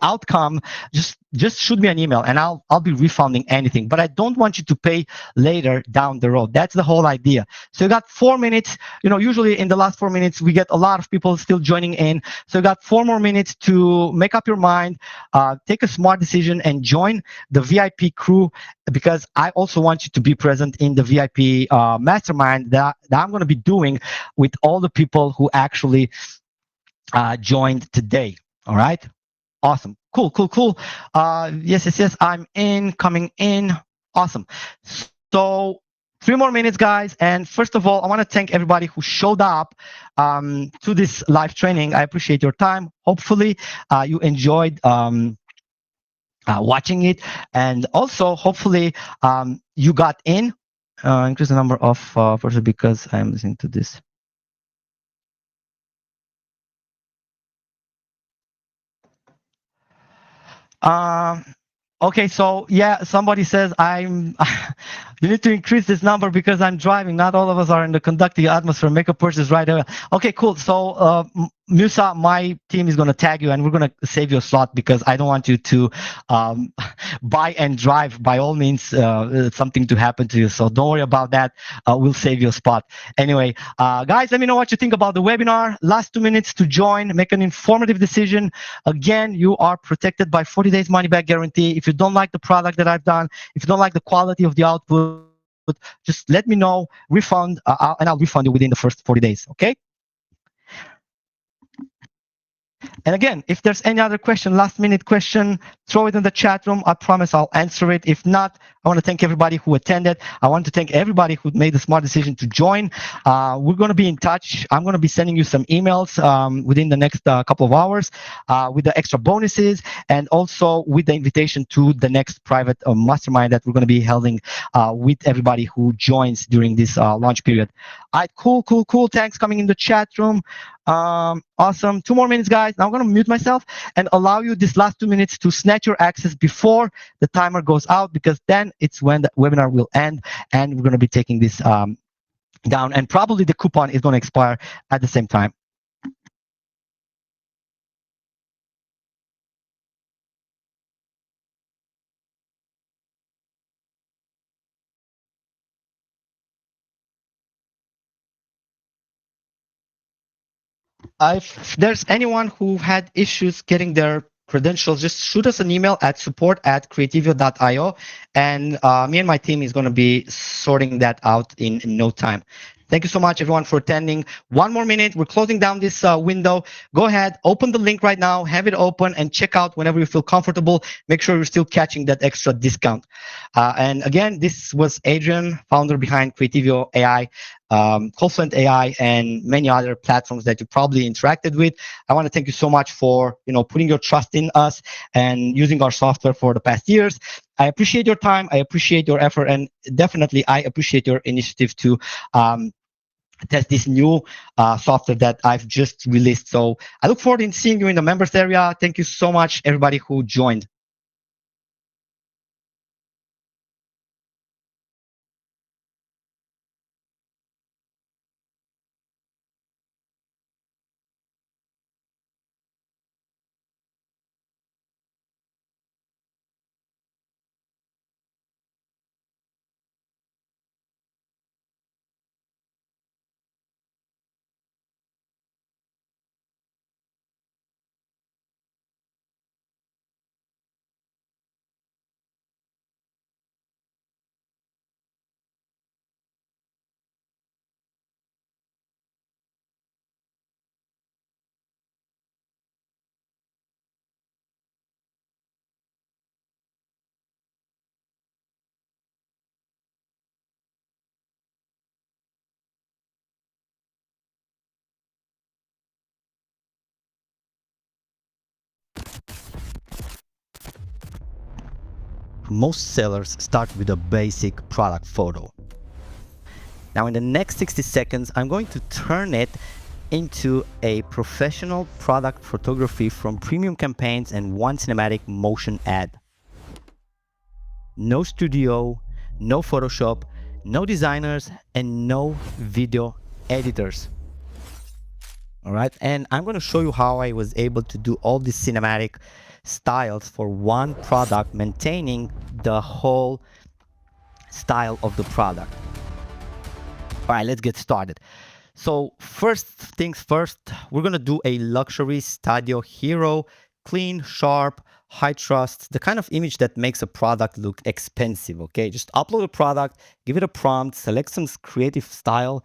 outcome, just shoot me an email and I'll be refunding anything. But I don't want you to pay later down the road. That's the whole idea. So you got 4 minutes. Usually in the last 4 minutes we get a lot of people still joining in. So you got 4 more minutes to make up your mind, take a smart decision, and join the VIP crew, because I also want you to be present in the VIP mastermind that I'm going to be doing with all the people who actually joined today. All right. Awesome. Cool. Yes. I'm coming in. Awesome. So 3 more minutes, guys. And first of all, I want to thank everybody who showed up to this live training. I appreciate your time. Hopefully, you enjoyed watching it, and also hopefully you got in. Increase the number of persons because I'm listening to this. Um, okay, so yeah, somebody says I'm. You need to increase this number because I'm driving. Not all of us are in the conducting atmosphere. Make a purchase right away. Okay, cool. So Musa, my team is going to tag you, and we're going to save you a slot because I don't want you to buy and drive. By all means, something to happen to you. So don't worry about that. We'll save you a spot. Anyway, guys, let me know what you think about the webinar. Last 2 minutes to join. Make an informative decision. Again, you are protected by 40 days money back guarantee. If you don't like the product that I've done, if you don't like the quality of the output, just let me know, refund, and I'll refund you within the first 40 days. Okay. And again, if there's any other question, last minute question, throw it in the chat room. I promise I'll answer it. If not, I want to thank everybody who attended. I want to thank everybody who made the smart decision to join. We're going to be in touch. I'm going to be sending you some emails within the next couple of hours with the extra bonuses, and also with the invitation to the next private mastermind that we're going to be holding with everybody who joins during this launch period. All right, cool. Thanks coming in the chat room. Awesome. 2 more minutes, guys. Now I'm going to mute myself and allow you this last 2 minutes to snatch your access before the timer goes out, because then it's when the webinar will end and we're going to be taking this down, and probably the coupon is going to expire at the same time. If there's anyone who had issues getting their credentials, just shoot us an email at support@creativio.io, and me and my team is going to be sorting that out in no time. Thank you so much, everyone, for attending. 1 more minute. We're closing down this window. Go ahead, open the link right now, have it open, and check out whenever you feel comfortable. Make sure you're still catching that extra discount. And again, this was Adrian, founder behind Creativio AI, CallSend AI, and many other platforms that you probably interacted with. I want to thank you so much for putting your trust in us and using our software for the past years. I appreciate your time. I appreciate your effort, and definitely I appreciate your initiative to test this new software that I've just released. So I look forward to seeing you in the members area. Thank you so much, everybody who joined. most sellers start with a basic product photo. Now in the next 60 seconds, I'm going to turn it into a professional product photography from premium campaigns and one cinematic motion ad. No studio, no Photoshop, no designers, and no video editors. All right, and I'm going to show you how I was able to do all these cinematic styles for one product, maintaining the whole style of the product. All right, let's get started. So first things first, we're going to do a luxury Stadio Hero, clean, sharp, high trust, the kind of image that makes a product look expensive. Okay, just upload a product, give it a prompt, select some creative style,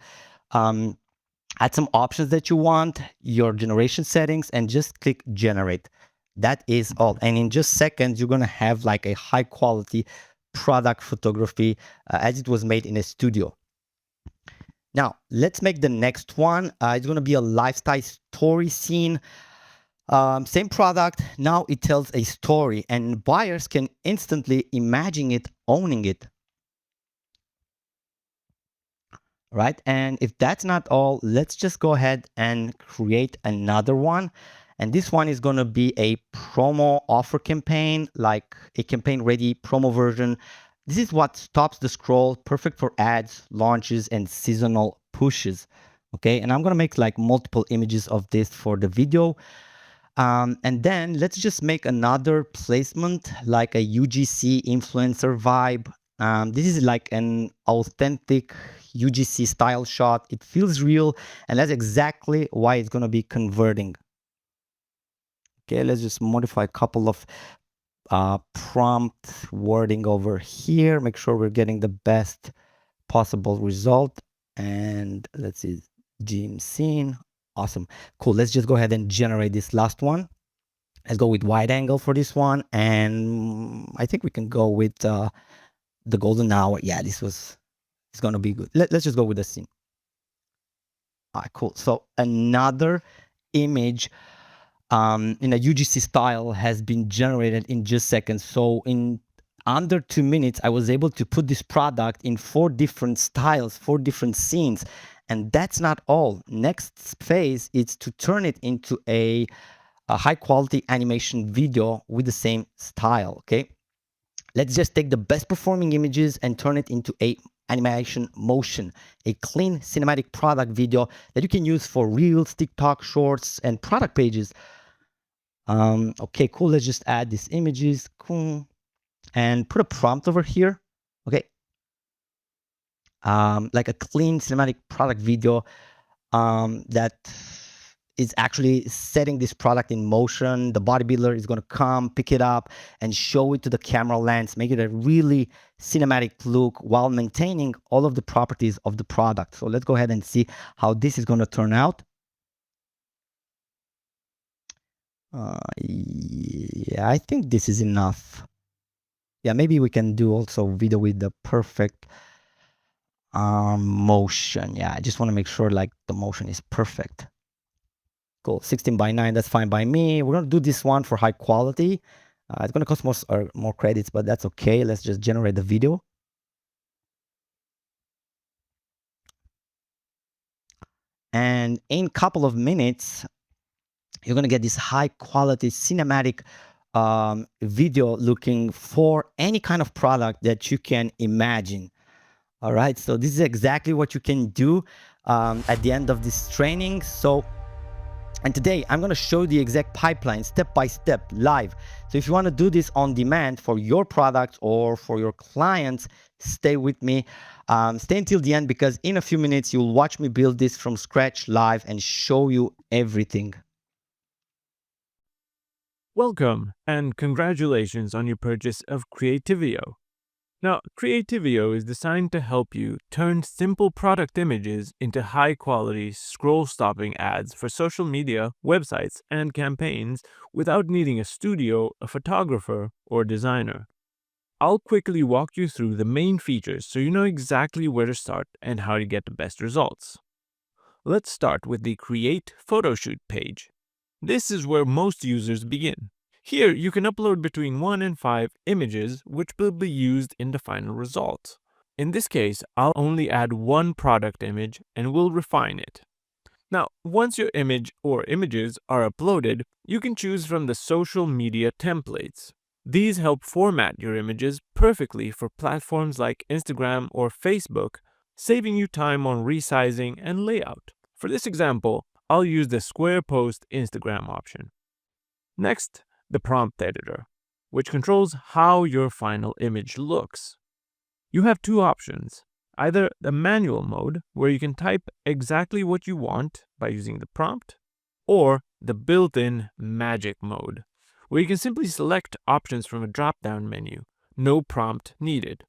add some options that you want, your generation settings, and just click generate. That is all. And in just seconds, you're going to have like a high quality product photography as it was made in a studio. Now, let's make the next one. It's going to be a lifestyle story scene. Same product. Now it tells a story and buyers can instantly imagine it, owning it. Right? And if that's not all, let's just go ahead and create another one. And this one is going to be a promo offer campaign, like a campaign ready promo version. This is what stops the scroll, perfect for ads, launches, and seasonal pushes. Okay, and I'm going to make like multiple images of this for the video. And then let's just make another placement, like a UGC influencer vibe. This is like an authentic UGC style shot. It feels real, and that's exactly why it's going to be converting. Okay, let's just modify a couple of prompt wording over here. Make sure we're getting the best possible result. And let's see, gym scene. Awesome. Cool. Let's just go ahead and generate this last one. Let's go with wide angle for this one. And I think we can go with the golden hour. Yeah, it's going to be good. Let's just go with the scene. All right, cool. So another image in a UGC style has been generated in just seconds. So in under 2 minutes, I was able to put this product in 4 different styles, 4 different scenes. And that's not all. Next phase is to turn it into a high quality animation video with the same style. Okay, let's just take the best performing images and turn it into a animation motion, a clean cinematic product video that you can use for reels, TikTok shorts, and product pages. Okay, cool. Let's just add these images. Cool. And put a prompt over here. Okay. Like a clean cinematic product video that is actually setting this product in motion. The bodybuilder is going to come, pick it up, and show it to the camera lens, make it a really cinematic look while maintaining all of the properties of the product. So let's go ahead and see how this is going to turn out. Yeah, I think this is enough. Yeah, maybe we can do also video with the perfect motion. Yeah, I just want to make sure like the motion is perfect. Cool, 16:9, that's fine by me. We're going to do this one for high quality. It's going to cost more credits, but that's okay. Let's just generate the video. And in a couple of minutes, you're going to get this high quality cinematic video looking for any kind of product that you can imagine. All right, so this is exactly what you can do at the end of this training. And today I'm going to show the exact pipeline step by step live. So if you want to do this on demand for your product or for your clients, stay with me. Stay until the end because in a few minutes you'll watch me build this from scratch live and show you everything. Welcome and congratulations on your purchase of Creativio. Now, Creativio is designed to help you turn simple product images into high-quality, scroll-stopping ads for social media, websites, and campaigns without needing a studio, a photographer, or designer. I'll quickly walk you through the main features so you know exactly where to start and how to get the best results. Let's start with the Create Photoshoot page. This is where most users begin. Here, you can upload between 1 and 5 images, which will be used in the final result. In this case, I'll only add one product image and we'll refine it. Now, once your image or images are uploaded, you can choose from the social media templates. These help format your images perfectly for platforms like Instagram or Facebook, saving you time on resizing and layout. For this example, I'll use the square post Instagram option. Next, the prompt editor, which controls how your final image looks. You have two options. Either the manual mode, where you can type exactly what you want by using the prompt, or the built-in magic mode, where you can simply select options from a drop-down menu. No prompt needed.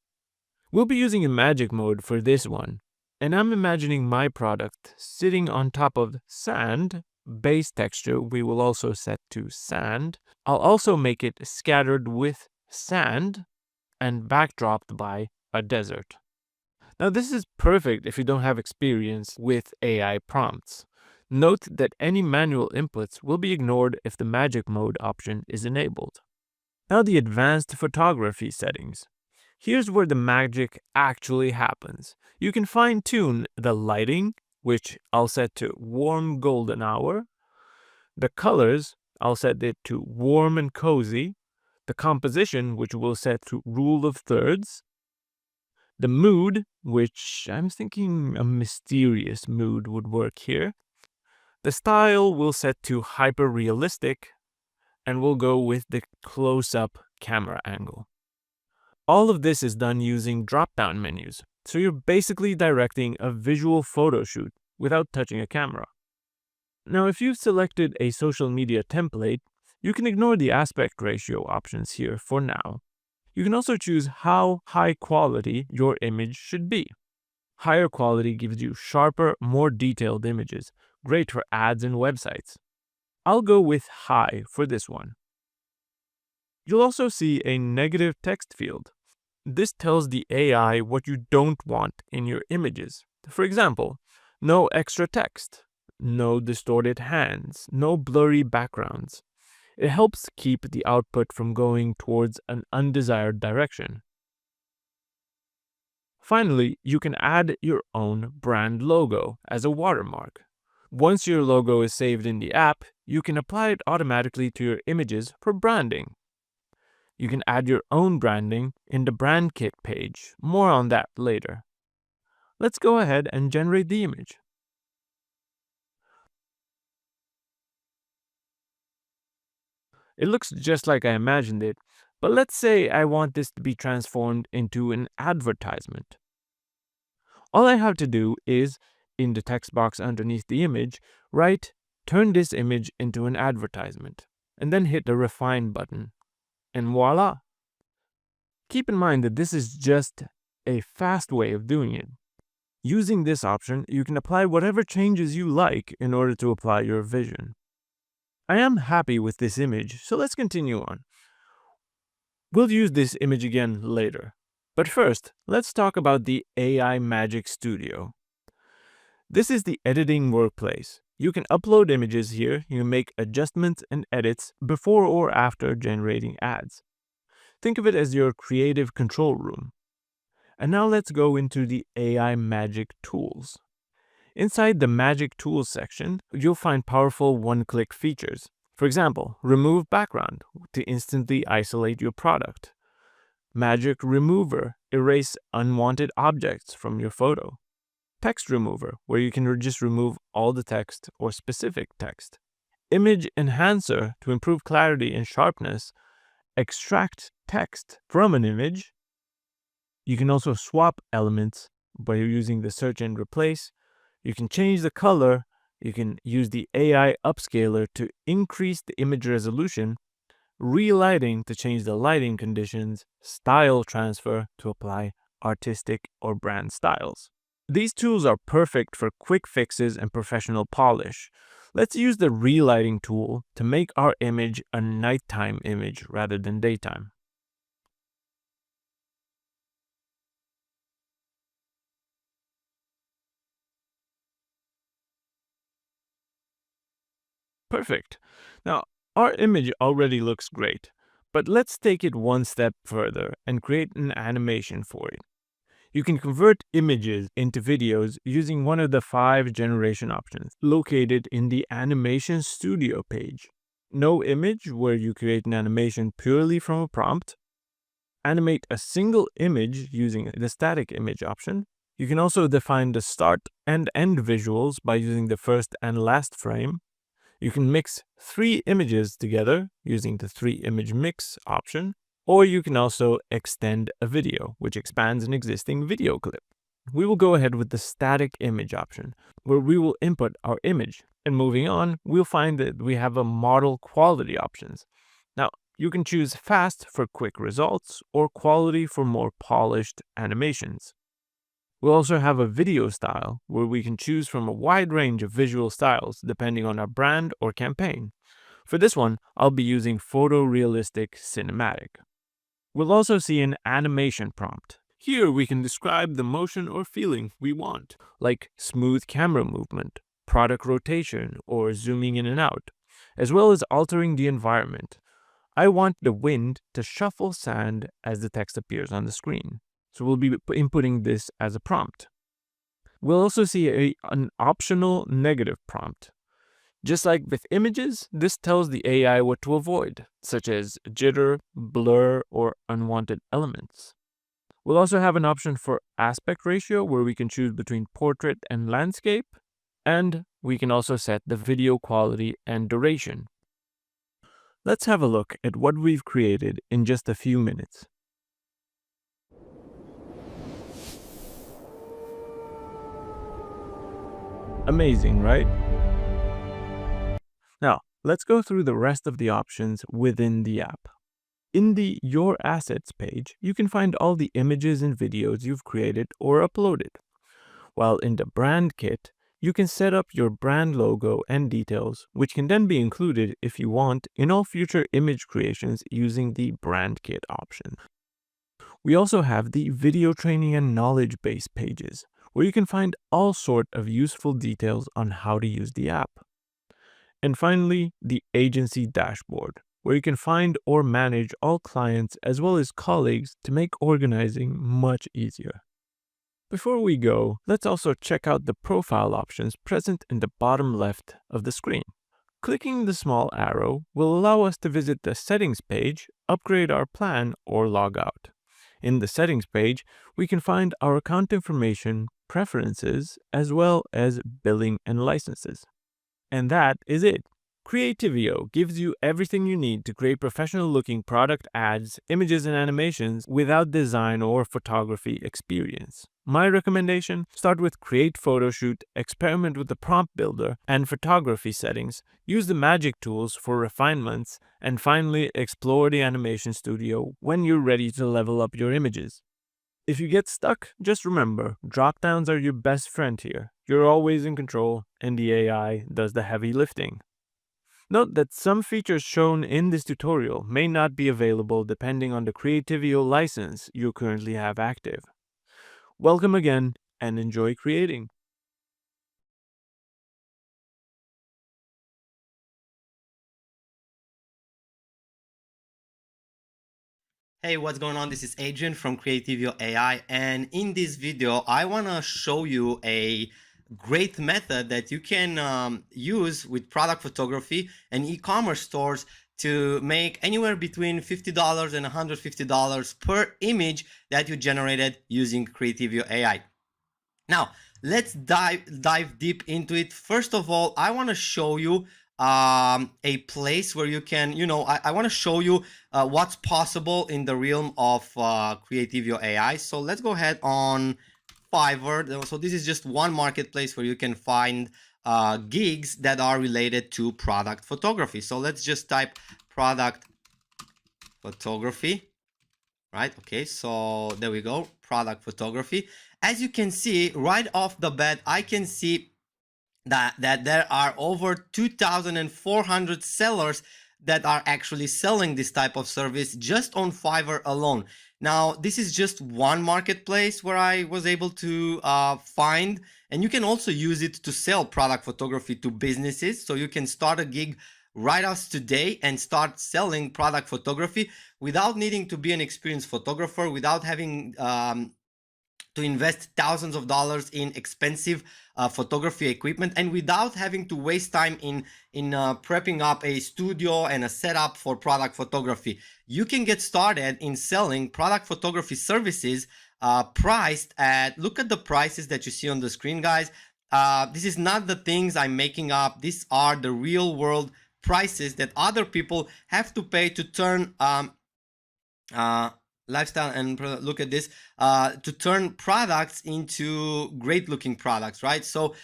We'll be using a magic mode for this one, and I'm imagining my product sitting on top of sand. Base texture we will also set to sand. I'll also make it scattered with sand and backdropped by a desert. Now this is perfect if you don't have experience with AI prompts. Note that any manual inputs will be ignored if the magic mode option is enabled. Now the advanced photography settings. Here's where the magic actually happens. You can fine-tune the lighting, which I'll set to warm golden hour. The colors, I'll set it to warm and cozy. The composition, which we'll set to rule of thirds. The mood, which I'm thinking a mysterious mood would work here. The style we'll set to hyper-realistic, and we'll go with the close-up camera angle. All of this is done using drop-down menus, so you're basically directing a visual photo shoot without touching a camera. Now, if you've selected a social media template, you can ignore the aspect ratio options here for now. You can also choose how high quality your image should be. Higher quality gives you sharper, more detailed images, great for ads and websites. I'll go with high for this one. You'll also see a negative text field. This tells the AI what you don't want in your images. For example, no extra text, no distorted hands, no blurry backgrounds. It helps keep the output from going towards an undesired direction. Finally, you can add your own brand logo as a watermark. Once your logo is saved in the app, you can apply it automatically to your images for branding. You can add your own branding in the brand kit page. More on that later. Let's go ahead and generate the image. It looks just like I imagined it, but let's say I want this to be transformed into an advertisement. All I have to do is, in the text box underneath the image, write, "Turn this image into an advertisement," and then hit the Refine button. And voila! Keep in mind that this is just a fast way of doing it. Using this option, you can apply whatever changes you like in order to apply your vision. I am happy with this image, so let's continue on. We'll use this image again later. But first, let's talk about the AI Magic Studio. This is the editing workplace. You can upload images here, you can make adjustments and edits before or after generating ads. Think of it as your creative control room. And now let's go into the AI Magic Tools. Inside the Magic Tools section, you'll find powerful one-click features. For example, remove background to instantly isolate your product. Magic Remover, erase unwanted objects from your photo. Text Remover, where you can just remove all the text or specific text. Image Enhancer, to improve clarity and sharpness. Extract text from an image. You can also swap elements by using the search and replace. You can change the color. You can use the AI upscaler to increase the image resolution. Relighting to change the lighting conditions. Style transfer to apply artistic or brand styles. These tools are perfect for quick fixes and professional polish. Let's use the relighting tool to make our image a nighttime image rather than daytime. Perfect. Now, Our image already looks great, but let's take it one step further and create an animation for it. You can convert images into videos using one of the 5 generation options located in the Animation Studio page. No image, where you create an animation purely from a prompt. Animate a single image using the static image option. You can also define the start and end visuals by using the first and last frame. You can mix 3 images together using the 3 image mix option, or you can also extend a video, which expands an existing video clip. We will go ahead with the static image option, where we will input our image. And moving on, we'll find that we have a model quality options. Now, you can choose fast for quick results or quality for more polished animations. We'll also have a video style, where we can choose from a wide range of visual styles depending on our brand or campaign. For this one, I'll be using photorealistic cinematic. We'll also see an animation prompt. Here we can describe the motion or feeling we want, like smooth camera movement, product rotation, or zooming in and out, as well as altering the environment. I want the wind to shuffle sand as the text appears on the screen, so we'll be inputting this as a prompt. We'll also see an optional negative prompt. Just like with images, this tells the AI what to avoid, such as jitter, blur, or unwanted elements. We'll also have an option for aspect ratio, where we can choose between portrait and landscape, and we can also set the video quality and duration. Let's have a look at what we've created in just a few minutes. Amazing, right? Now, let's go through the rest of the options within the app. In the Your Assets page, you can find all the images and videos you've created or uploaded. While in the Brand Kit, you can set up your brand logo and details, which can then be included if you want in all future image creations using the Brand Kit option. We also have the Video Training and Knowledge Base pages, where you can find all sort of useful details on how to use the app. And finally, the Agency Dashboard, where you can find or manage all clients as well as colleagues to make organizing much easier. Before we go, let's also check out the profile options present in the bottom left of the screen. Clicking the small arrow will allow us to visit the settings page, upgrade our plan, or log out. In the settings page, we can find our account information, preferences, as well as billing and licenses. And that is it. Creativio gives you everything you need to create professional-looking product ads, images, and animations without design or photography experience. My recommendation: start with Create Photoshoot, experiment with the prompt builder and photography settings, use the magic tools for refinements, and finally explore the Animation Studio when you're ready to level up your images. If you get stuck, just remember, drop-downs are your best friend here. You're always in control, and the AI does the heavy lifting. Note that some features shown in this tutorial may not be available depending on the Creativio license you currently have active. Welcome again, and enjoy creating. Hey, what's going on? This is Adrian from Creativio AI, and in this video, I want to show you a great method that you can use with product photography and e-commerce stores to make anywhere between $50 and $150 per image that you generated using Creativio AI. Now, let's dive deep into it. First of all, I want to show you a place where you can, I want to show you what's possible in the realm of Creativio AI. So let's go ahead on Fiverr. So this is just one marketplace where you can find gigs that are related to product photography. So let's just type product photography. Right, okay, so there we go, product photography. As you can see right off the bat, I can see that there are over 2,400 sellers that are actually selling this type of service just on Fiverr alone. Now, this is just one marketplace where I was able to find, and you can also use it to sell product photography to businesses. So you can start a gig write us today and start selling product photography without needing to be an experienced photographer, without having to invest thousands of dollars in expensive photography equipment, and without having to waste time in prepping up a studio and a setup for product photography. You can get started in selling product photography services priced at, look at the prices that you see on the screen, guys. This is not the things I'm making up. These are the real world prices that other people have to pay to turn lifestyle and look at this to turn products into great looking products, right? So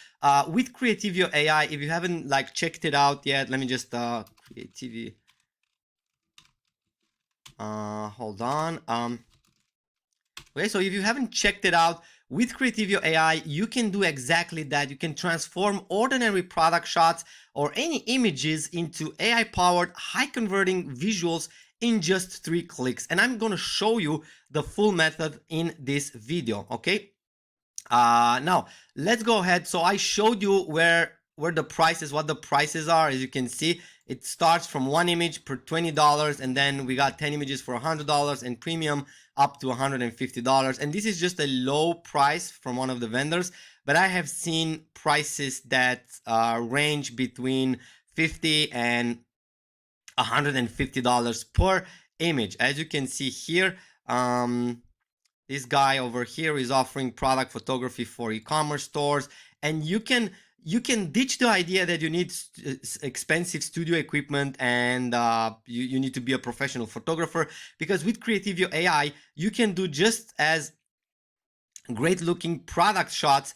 with Creativio AI, if you haven't like checked it out yet, let me just Creativio, hold on. Okay, so if you haven't checked it out, with Creativio AI, you can do exactly that. You can transform ordinary product shots or any images into AI-powered, high-converting visuals in just 3 clicks. And I'm going to show you the full method in this video, okay? Now, let's go ahead. So I showed you where the prices, what the prices are. As you can see, it starts from 1 image per $20, and then we got 10 images for $100, and premium up to $150. And this is just a low price from one of the vendors, but I have seen prices that range between $50 and $150 per image. As you can see here, this guy over here is offering product photography for e-commerce stores, and you can ditch the idea that you need expensive studio equipment and you need to be a professional photographer, because with Creativio AI, you can do just as great looking product shots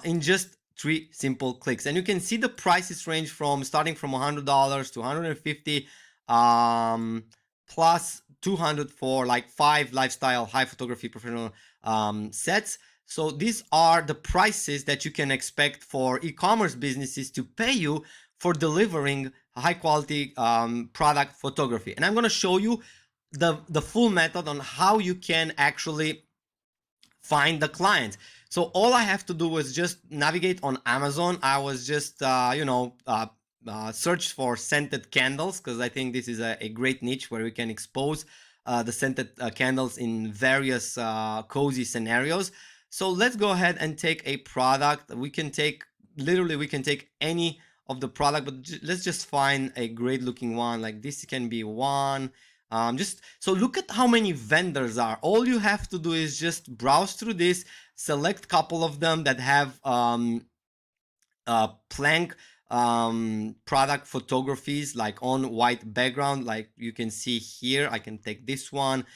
in just 3 simple clicks. And you can see the prices range from starting from $100 to $150 plus $200 for like 5 lifestyle high photography professional sets. So these are the prices that you can expect for e-commerce businesses to pay you for delivering high quality product photography. And I'm going to show you the full method on how you can actually find the client. So all I have to do was just navigate on Amazon. I was just search for scented candles, because I think this is a great niche where we can expose the scented candles in various cozy scenarios. So let's go ahead and take a product. We can take any of the product, but let's just find a great looking one. Like this can be one. Just so look at how many vendors are. All you have to do is just browse through this, select a couple of them that have plank product photographies like on white background, like you can see here. I can take this one.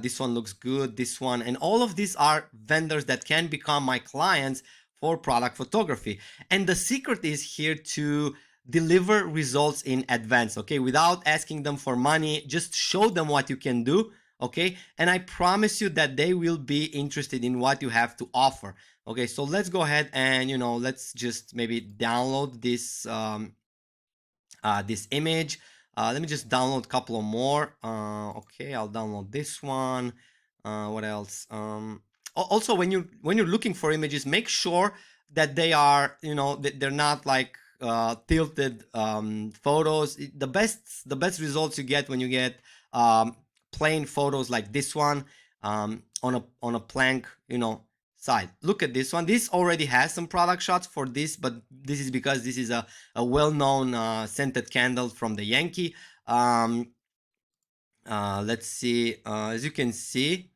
This one looks good, this one, and all of these are vendors that can become my clients for product photography. And the secret is here to deliver results in advance, okay, without asking them for money. Just show them what you can do, okay, and I promise you that they will be interested in what you have to offer. Okay, so let's go ahead and let's just maybe download this this image. Let me just download a couple of more. Okay, I'll download this one. What else? Also, when you're looking for images, make sure that they are that they're not like tilted photos. The best results you get when you get plain photos like this one on a plank side. Look at this one. This already has some product shots for this, but this is because this is a well-known scented candle from the Yankee. Let's see. As you can see,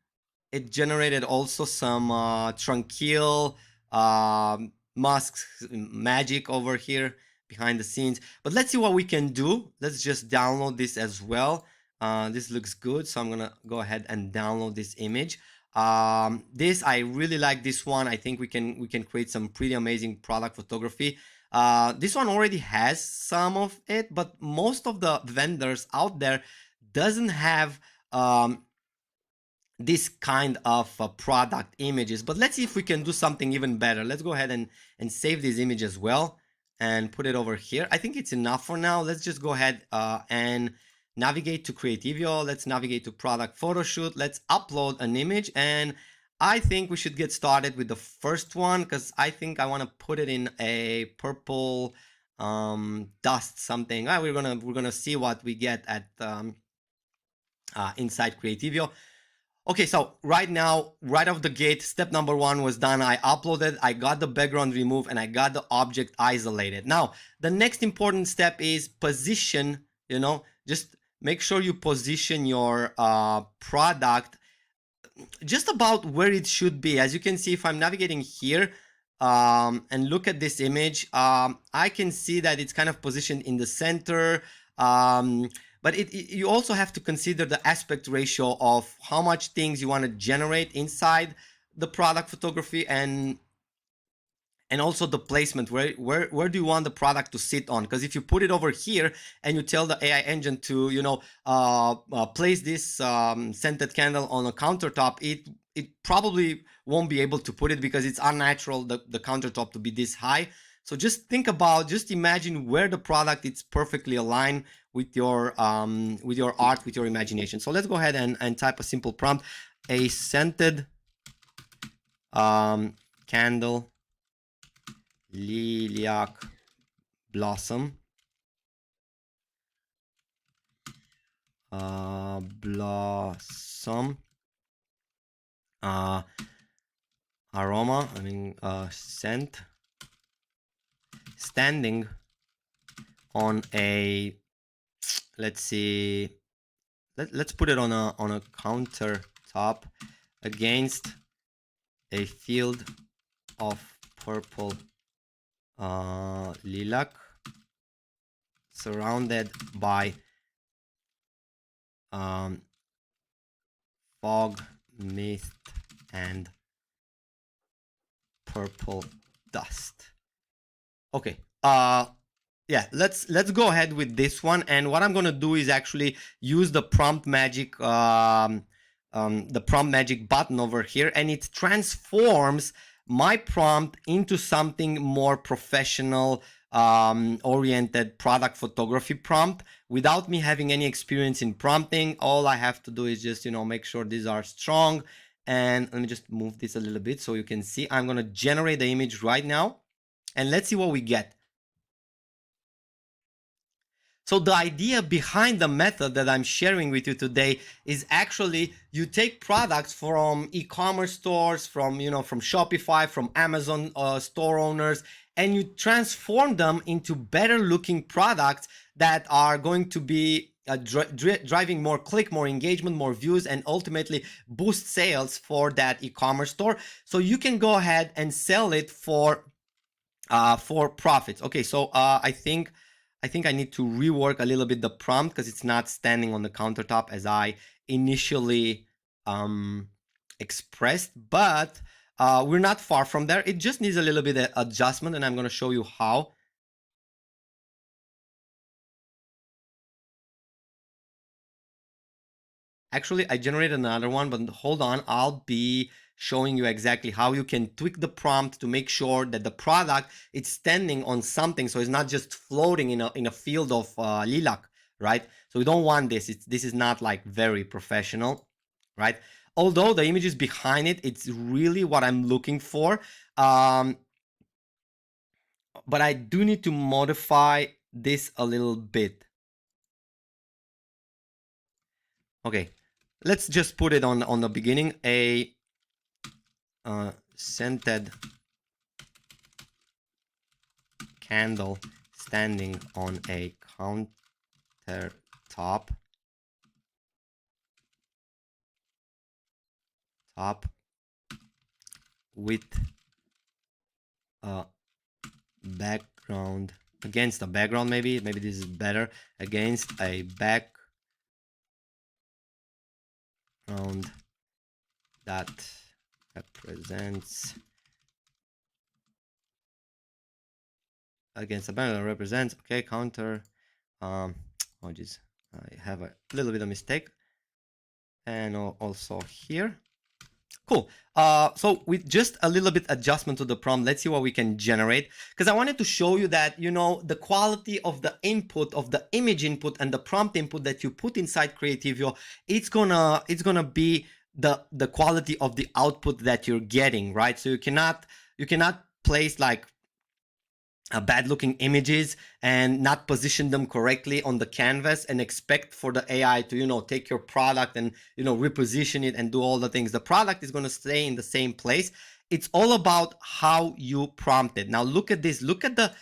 it generated also some tranquil masks magic over here behind the scenes. But let's see what we can do. Let's just download this as well. This looks good, so I'm gonna go ahead and download this image. This, I really like this one. I think we can create some pretty amazing product photography. This one already has some of it, but most of the vendors out there doesn't have this kind of product images. But let's see if we can do something even better. Let's go ahead and save this image as well and put it over here. I think it's enough for now. Let's just go ahead and navigate to Creativio. Let's navigate to product photo shoot. Let's upload an image, and I think we should get started with the first one, because I think I want to put it in a purple dust something. We're gonna see what we get at inside Creativio. Okay, so right now, right off the gate, step number 1 was done. I uploaded, I got the background removed, and I got the object isolated. Now, the next important step is position, just make sure you position your product just about where it should be. As you can see, if I'm navigating here and look at this image, I can see that it's kind of positioned in the center. But you also have to consider the aspect ratio of how much things you want to generate inside the product photography, and also the placement. Where do you want the product to sit on? Because if you put it over here and you tell the AI engine to place this scented candle on a countertop, it probably won't be able to put it, because it's unnatural the countertop to be this high. So just imagine where the product is perfectly aligned with your art, with your imagination. So let's go ahead and type a simple prompt: a scented candle, lilac blossom, aroma, scent, standing on a, let's see, let's put it on a countertop against a field of purple lilac, surrounded by fog, mist, and purple dust. Okay, yeah, let's go ahead with this one. And what I'm gonna do is actually use the prompt magic button over here, and it transforms my prompt into something more professional oriented product photography prompt without me having any experience in prompting. All I have to do is just make sure these are strong. And let me just move this a little bit so you can see. I'm gonna generate the image right now, and let's see what we get. So the idea behind the method that I'm sharing with you today is actually you take products from e-commerce stores, from Shopify, from Amazon store owners, and you transform them into better looking products that are going to be driving more click, more engagement, more views, and ultimately boost sales for that e-commerce store. So you can go ahead and sell it for profits. Okay, so I think I need to rework a little bit the prompt, because it's not standing on the countertop as I initially expressed, but we're not far from there. It just needs a little bit of adjustment, and I'm going to show you how. Actually, I generated another one, but hold on, I'll be showing you exactly how you can tweak the prompt to make sure that the product is standing on something, so it's not just floating in a field of lilac, right? So we don't want this. This is not like very professional, right? Although the images behind it, it's really what I'm looking for. But I do need to modify this a little bit. Okay, let's just put it on the beginning. A scented candle standing on a countertop with a background, against a background, maybe this is better, against a background that represents, against a background that represents, okay, counter, oh geez, I have a little bit of mistake, and also here. Cool. So with just a little bit adjustment to the prompt, let's see what we can generate. Because I wanted to show you that, the quality of the input, of the image input and the prompt input that you put inside Creativio, it's gonna be the quality of the output that you're getting, right? So you cannot place like bad looking images and not position them correctly on the canvas and expect for the AI to take your product and reposition it and do all the things. The product is going to stay in the same place. It's all about how you prompt it. Now look at this. Look at the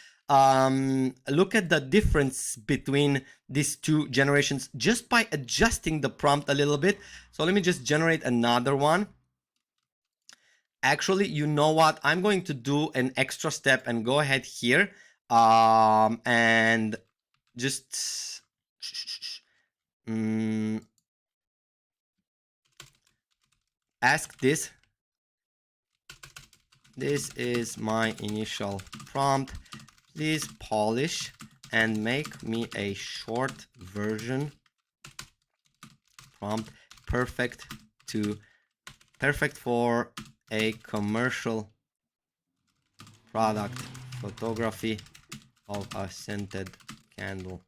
difference between these two generations just by adjusting the prompt a little bit. So let me just generate another one. Actually, you know what? I'm going to do an extra step and go ahead here and just ask this. This is my initial prompt. Please polish and make me a short version prompt perfect for a commercial product photography of a scented candle.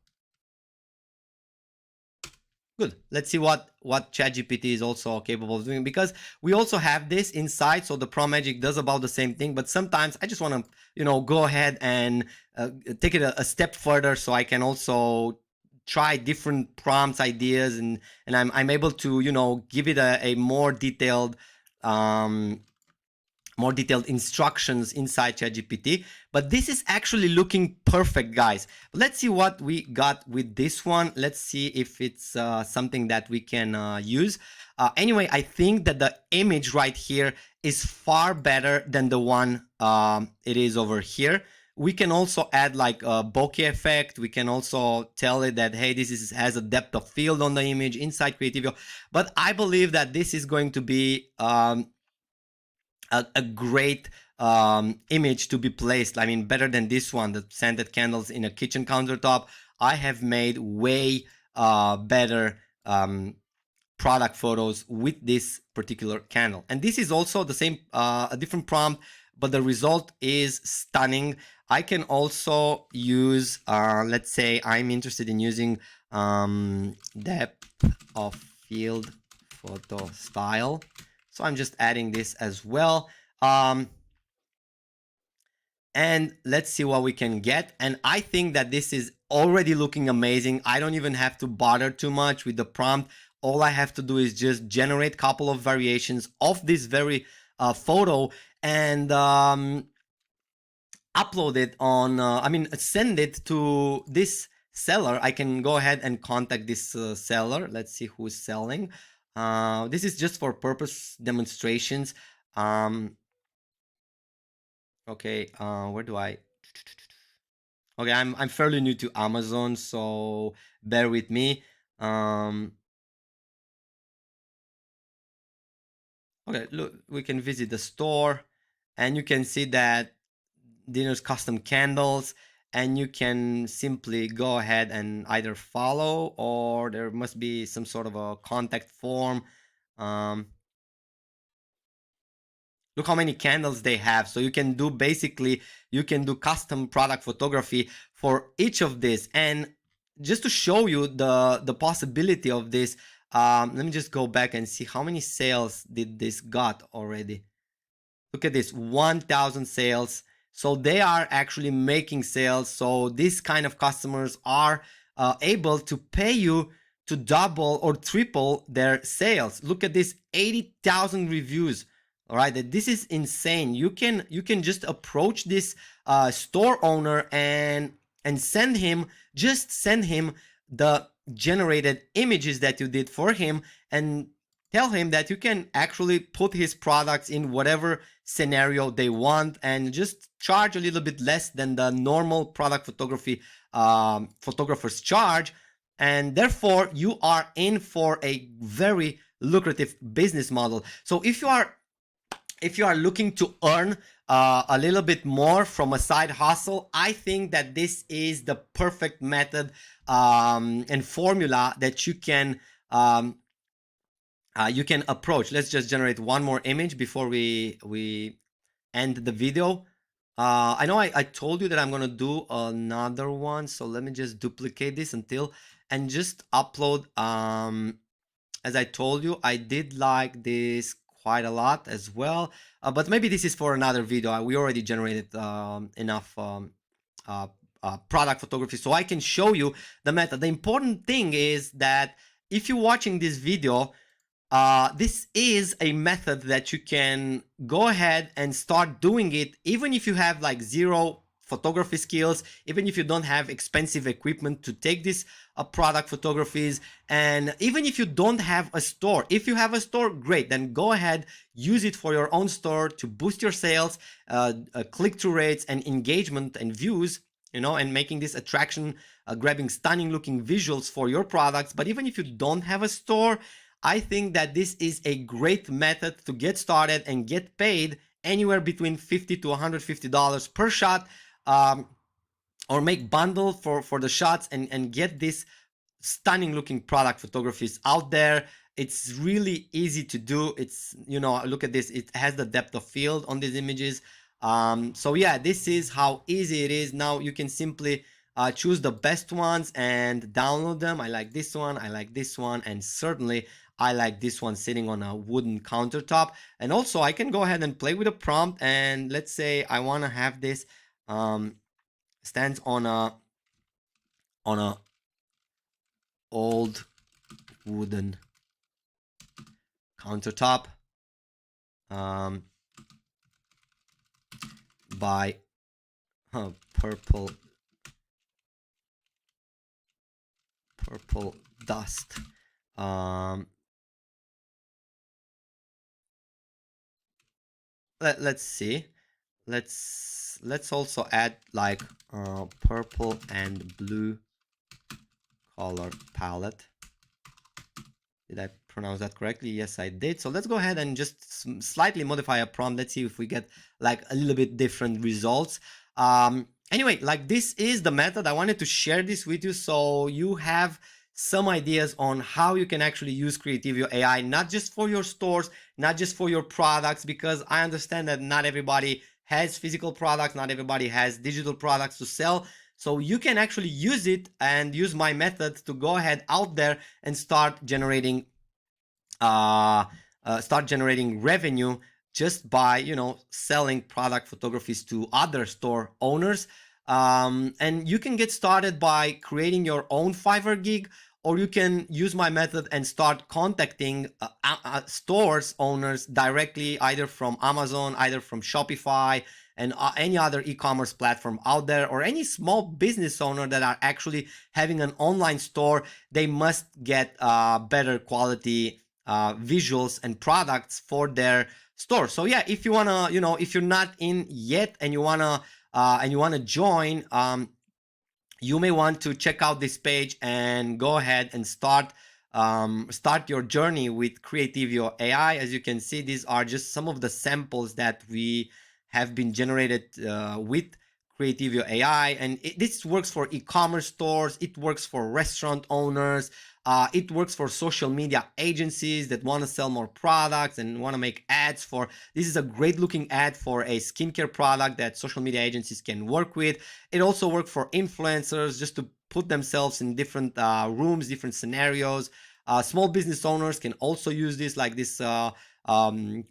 Good. Let's see what ChatGPT is also capable of doing, because we also have this inside. So the Prompt Magic does about the same thing, but sometimes I just want to go ahead and take it a step further, so I can also try different prompts ideas, and I'm able to give it a more detailed instructions inside ChatGPT. But this is actually looking perfect, guys. Let's see what we got with this one. Let's see if it's something that we can use. Anyway, I think that the image right here is far better than the one it is over here. We can also add like a bokeh effect. We can also tell it that, hey, this has a depth of field on the image inside Creativio. But I believe that this is going to be a great image to be placed. I mean, better than this one, the scented candles in a kitchen countertop. I have made way better product photos with this particular candle. And this is also the same, a different prompt, but the result is stunning. I can also use, let's say I'm interested in using depth of field photo style. So I'm just adding this as well. And let's see what we can get. And I think that this is already looking amazing. I don't even have to bother too much with the prompt. All I have to do is just generate a couple of variations of this very photo and upload it on, send it to this seller. I can go ahead and contact this seller. Let's see who's selling. This is just for purpose demonstrations. Okay, where do I? Okay, I'm fairly new to Amazon, so bear with me. Okay, look, we can visit the store, and you can see that Dinner's custom candles, and you can simply go ahead and either follow, or there must be some sort of a contact form. Look how many candles they have. So you can do custom product photography for each of this. And just to show you the possibility of this, let me just go back and see how many sales did this got already. Look at this, 1,000 sales. So they are actually making sales. So these kind of customers are able to pay you to double or triple their sales. Look at this, 80,000 reviews. All right, this is insane. You can just approach this store owner and send him the generated images that you did for him, and tell him that you can actually put his products in whatever scenario they want, and just charge a little bit less than the normal product photography photographers charge. And therefore you are in for a very lucrative business model. So if you are looking to earn a little bit more from a side hustle, I think that this is the perfect method and formula that you can approach. Let's just generate one more image before we end the video. I know I told you that I'm gonna do another one, so let me just duplicate this and just upload. As I told you, I did like this quite a lot as well, but maybe this is for another video. We already generated enough product photography, so I can show you the method. The important thing is that if you're watching this video, this is a method that you can go ahead and start doing it, even if you have like zero photography skills, even if you don't have expensive equipment to take these product photographies, and even if you don't have a store. If you have a store, great, then go ahead, use it for your own store to boost your sales, click-through rates and engagement and views, you know, and making this attraction, grabbing stunning looking visuals for your products. But even if you don't have a store, I think that this is a great method to get started and get paid anywhere between $50 to $150 per shot, or make bundle for the shots and get this stunning looking product photographies out there. It's really easy to do. It's, you know, look at this, it has the depth of field on these images. So yeah, this is how easy it is. Now you can simply choose the best ones and download them. I like this one, I like this one, and certainly I like this one sitting on a wooden countertop. And also I can go ahead and play with a prompt, and let's say I want to have this stands on a old wooden countertop by purple dust. Let's see. Let's also add like purple and blue color palette. Did I pronounce that correctly? Yes, I did. So let's go ahead and just slightly modify a prompt. Let's see if we get like a little bit different results. Anyway, like this is the method. I wanted to share this with you so you have some ideas on how you can actually use Creativio AI, not just for your stores, not just for your products, because I understand that not everybody has physical products, not everybody has digital products to sell. So you can actually use it and use my method to go ahead out there and start generating revenue just by, you know, selling product photographies to other store owners. And you can get started by creating your own Fiverr gig, or you can use my method and start contacting stores owners directly, either from Amazon, either from Shopify, and any other e-commerce platform out there, or any small business owner that are actually having an online store. They must get better quality visuals and products for their store. So yeah, if you wanna, you know, if you're not in yet and you wanna join, you may want to check out this page and go ahead and start your journey with Creativio AI. As you can see, these are just some of the samples that we have been generated with Creativio AI, and this works for e-commerce stores, it works for restaurant owners, it works for social media agencies that want to sell more products and want to make ads for. This is a great looking ad for a skincare product that social media agencies can work with. It also works for influencers just to put themselves in different rooms, different scenarios. Small business owners can also use this, like this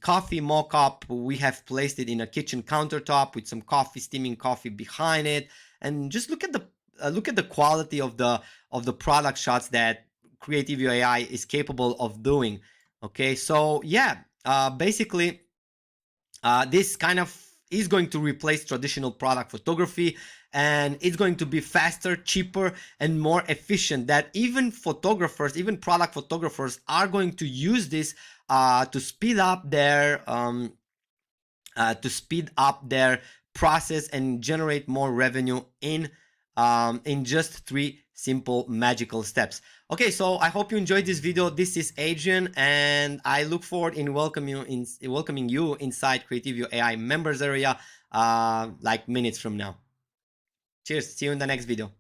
coffee mock-up. We have placed it in a kitchen countertop with some coffee, steaming coffee behind it, and just look at the quality of the product shots that Creativio AI is capable of doing. Okay, so yeah, basically this kind of is going to replace traditional product photography, and it's going to be faster, cheaper, and more efficient. That even photographers, even product photographers, are going to use this to speed up their process and generate more revenue in just 3 simple magical steps. Okay, so I hope you enjoyed this video. This is Adrian, and I look forward in welcoming you inside Creativio AI members area like minutes from now. Cheers, see you in the next video.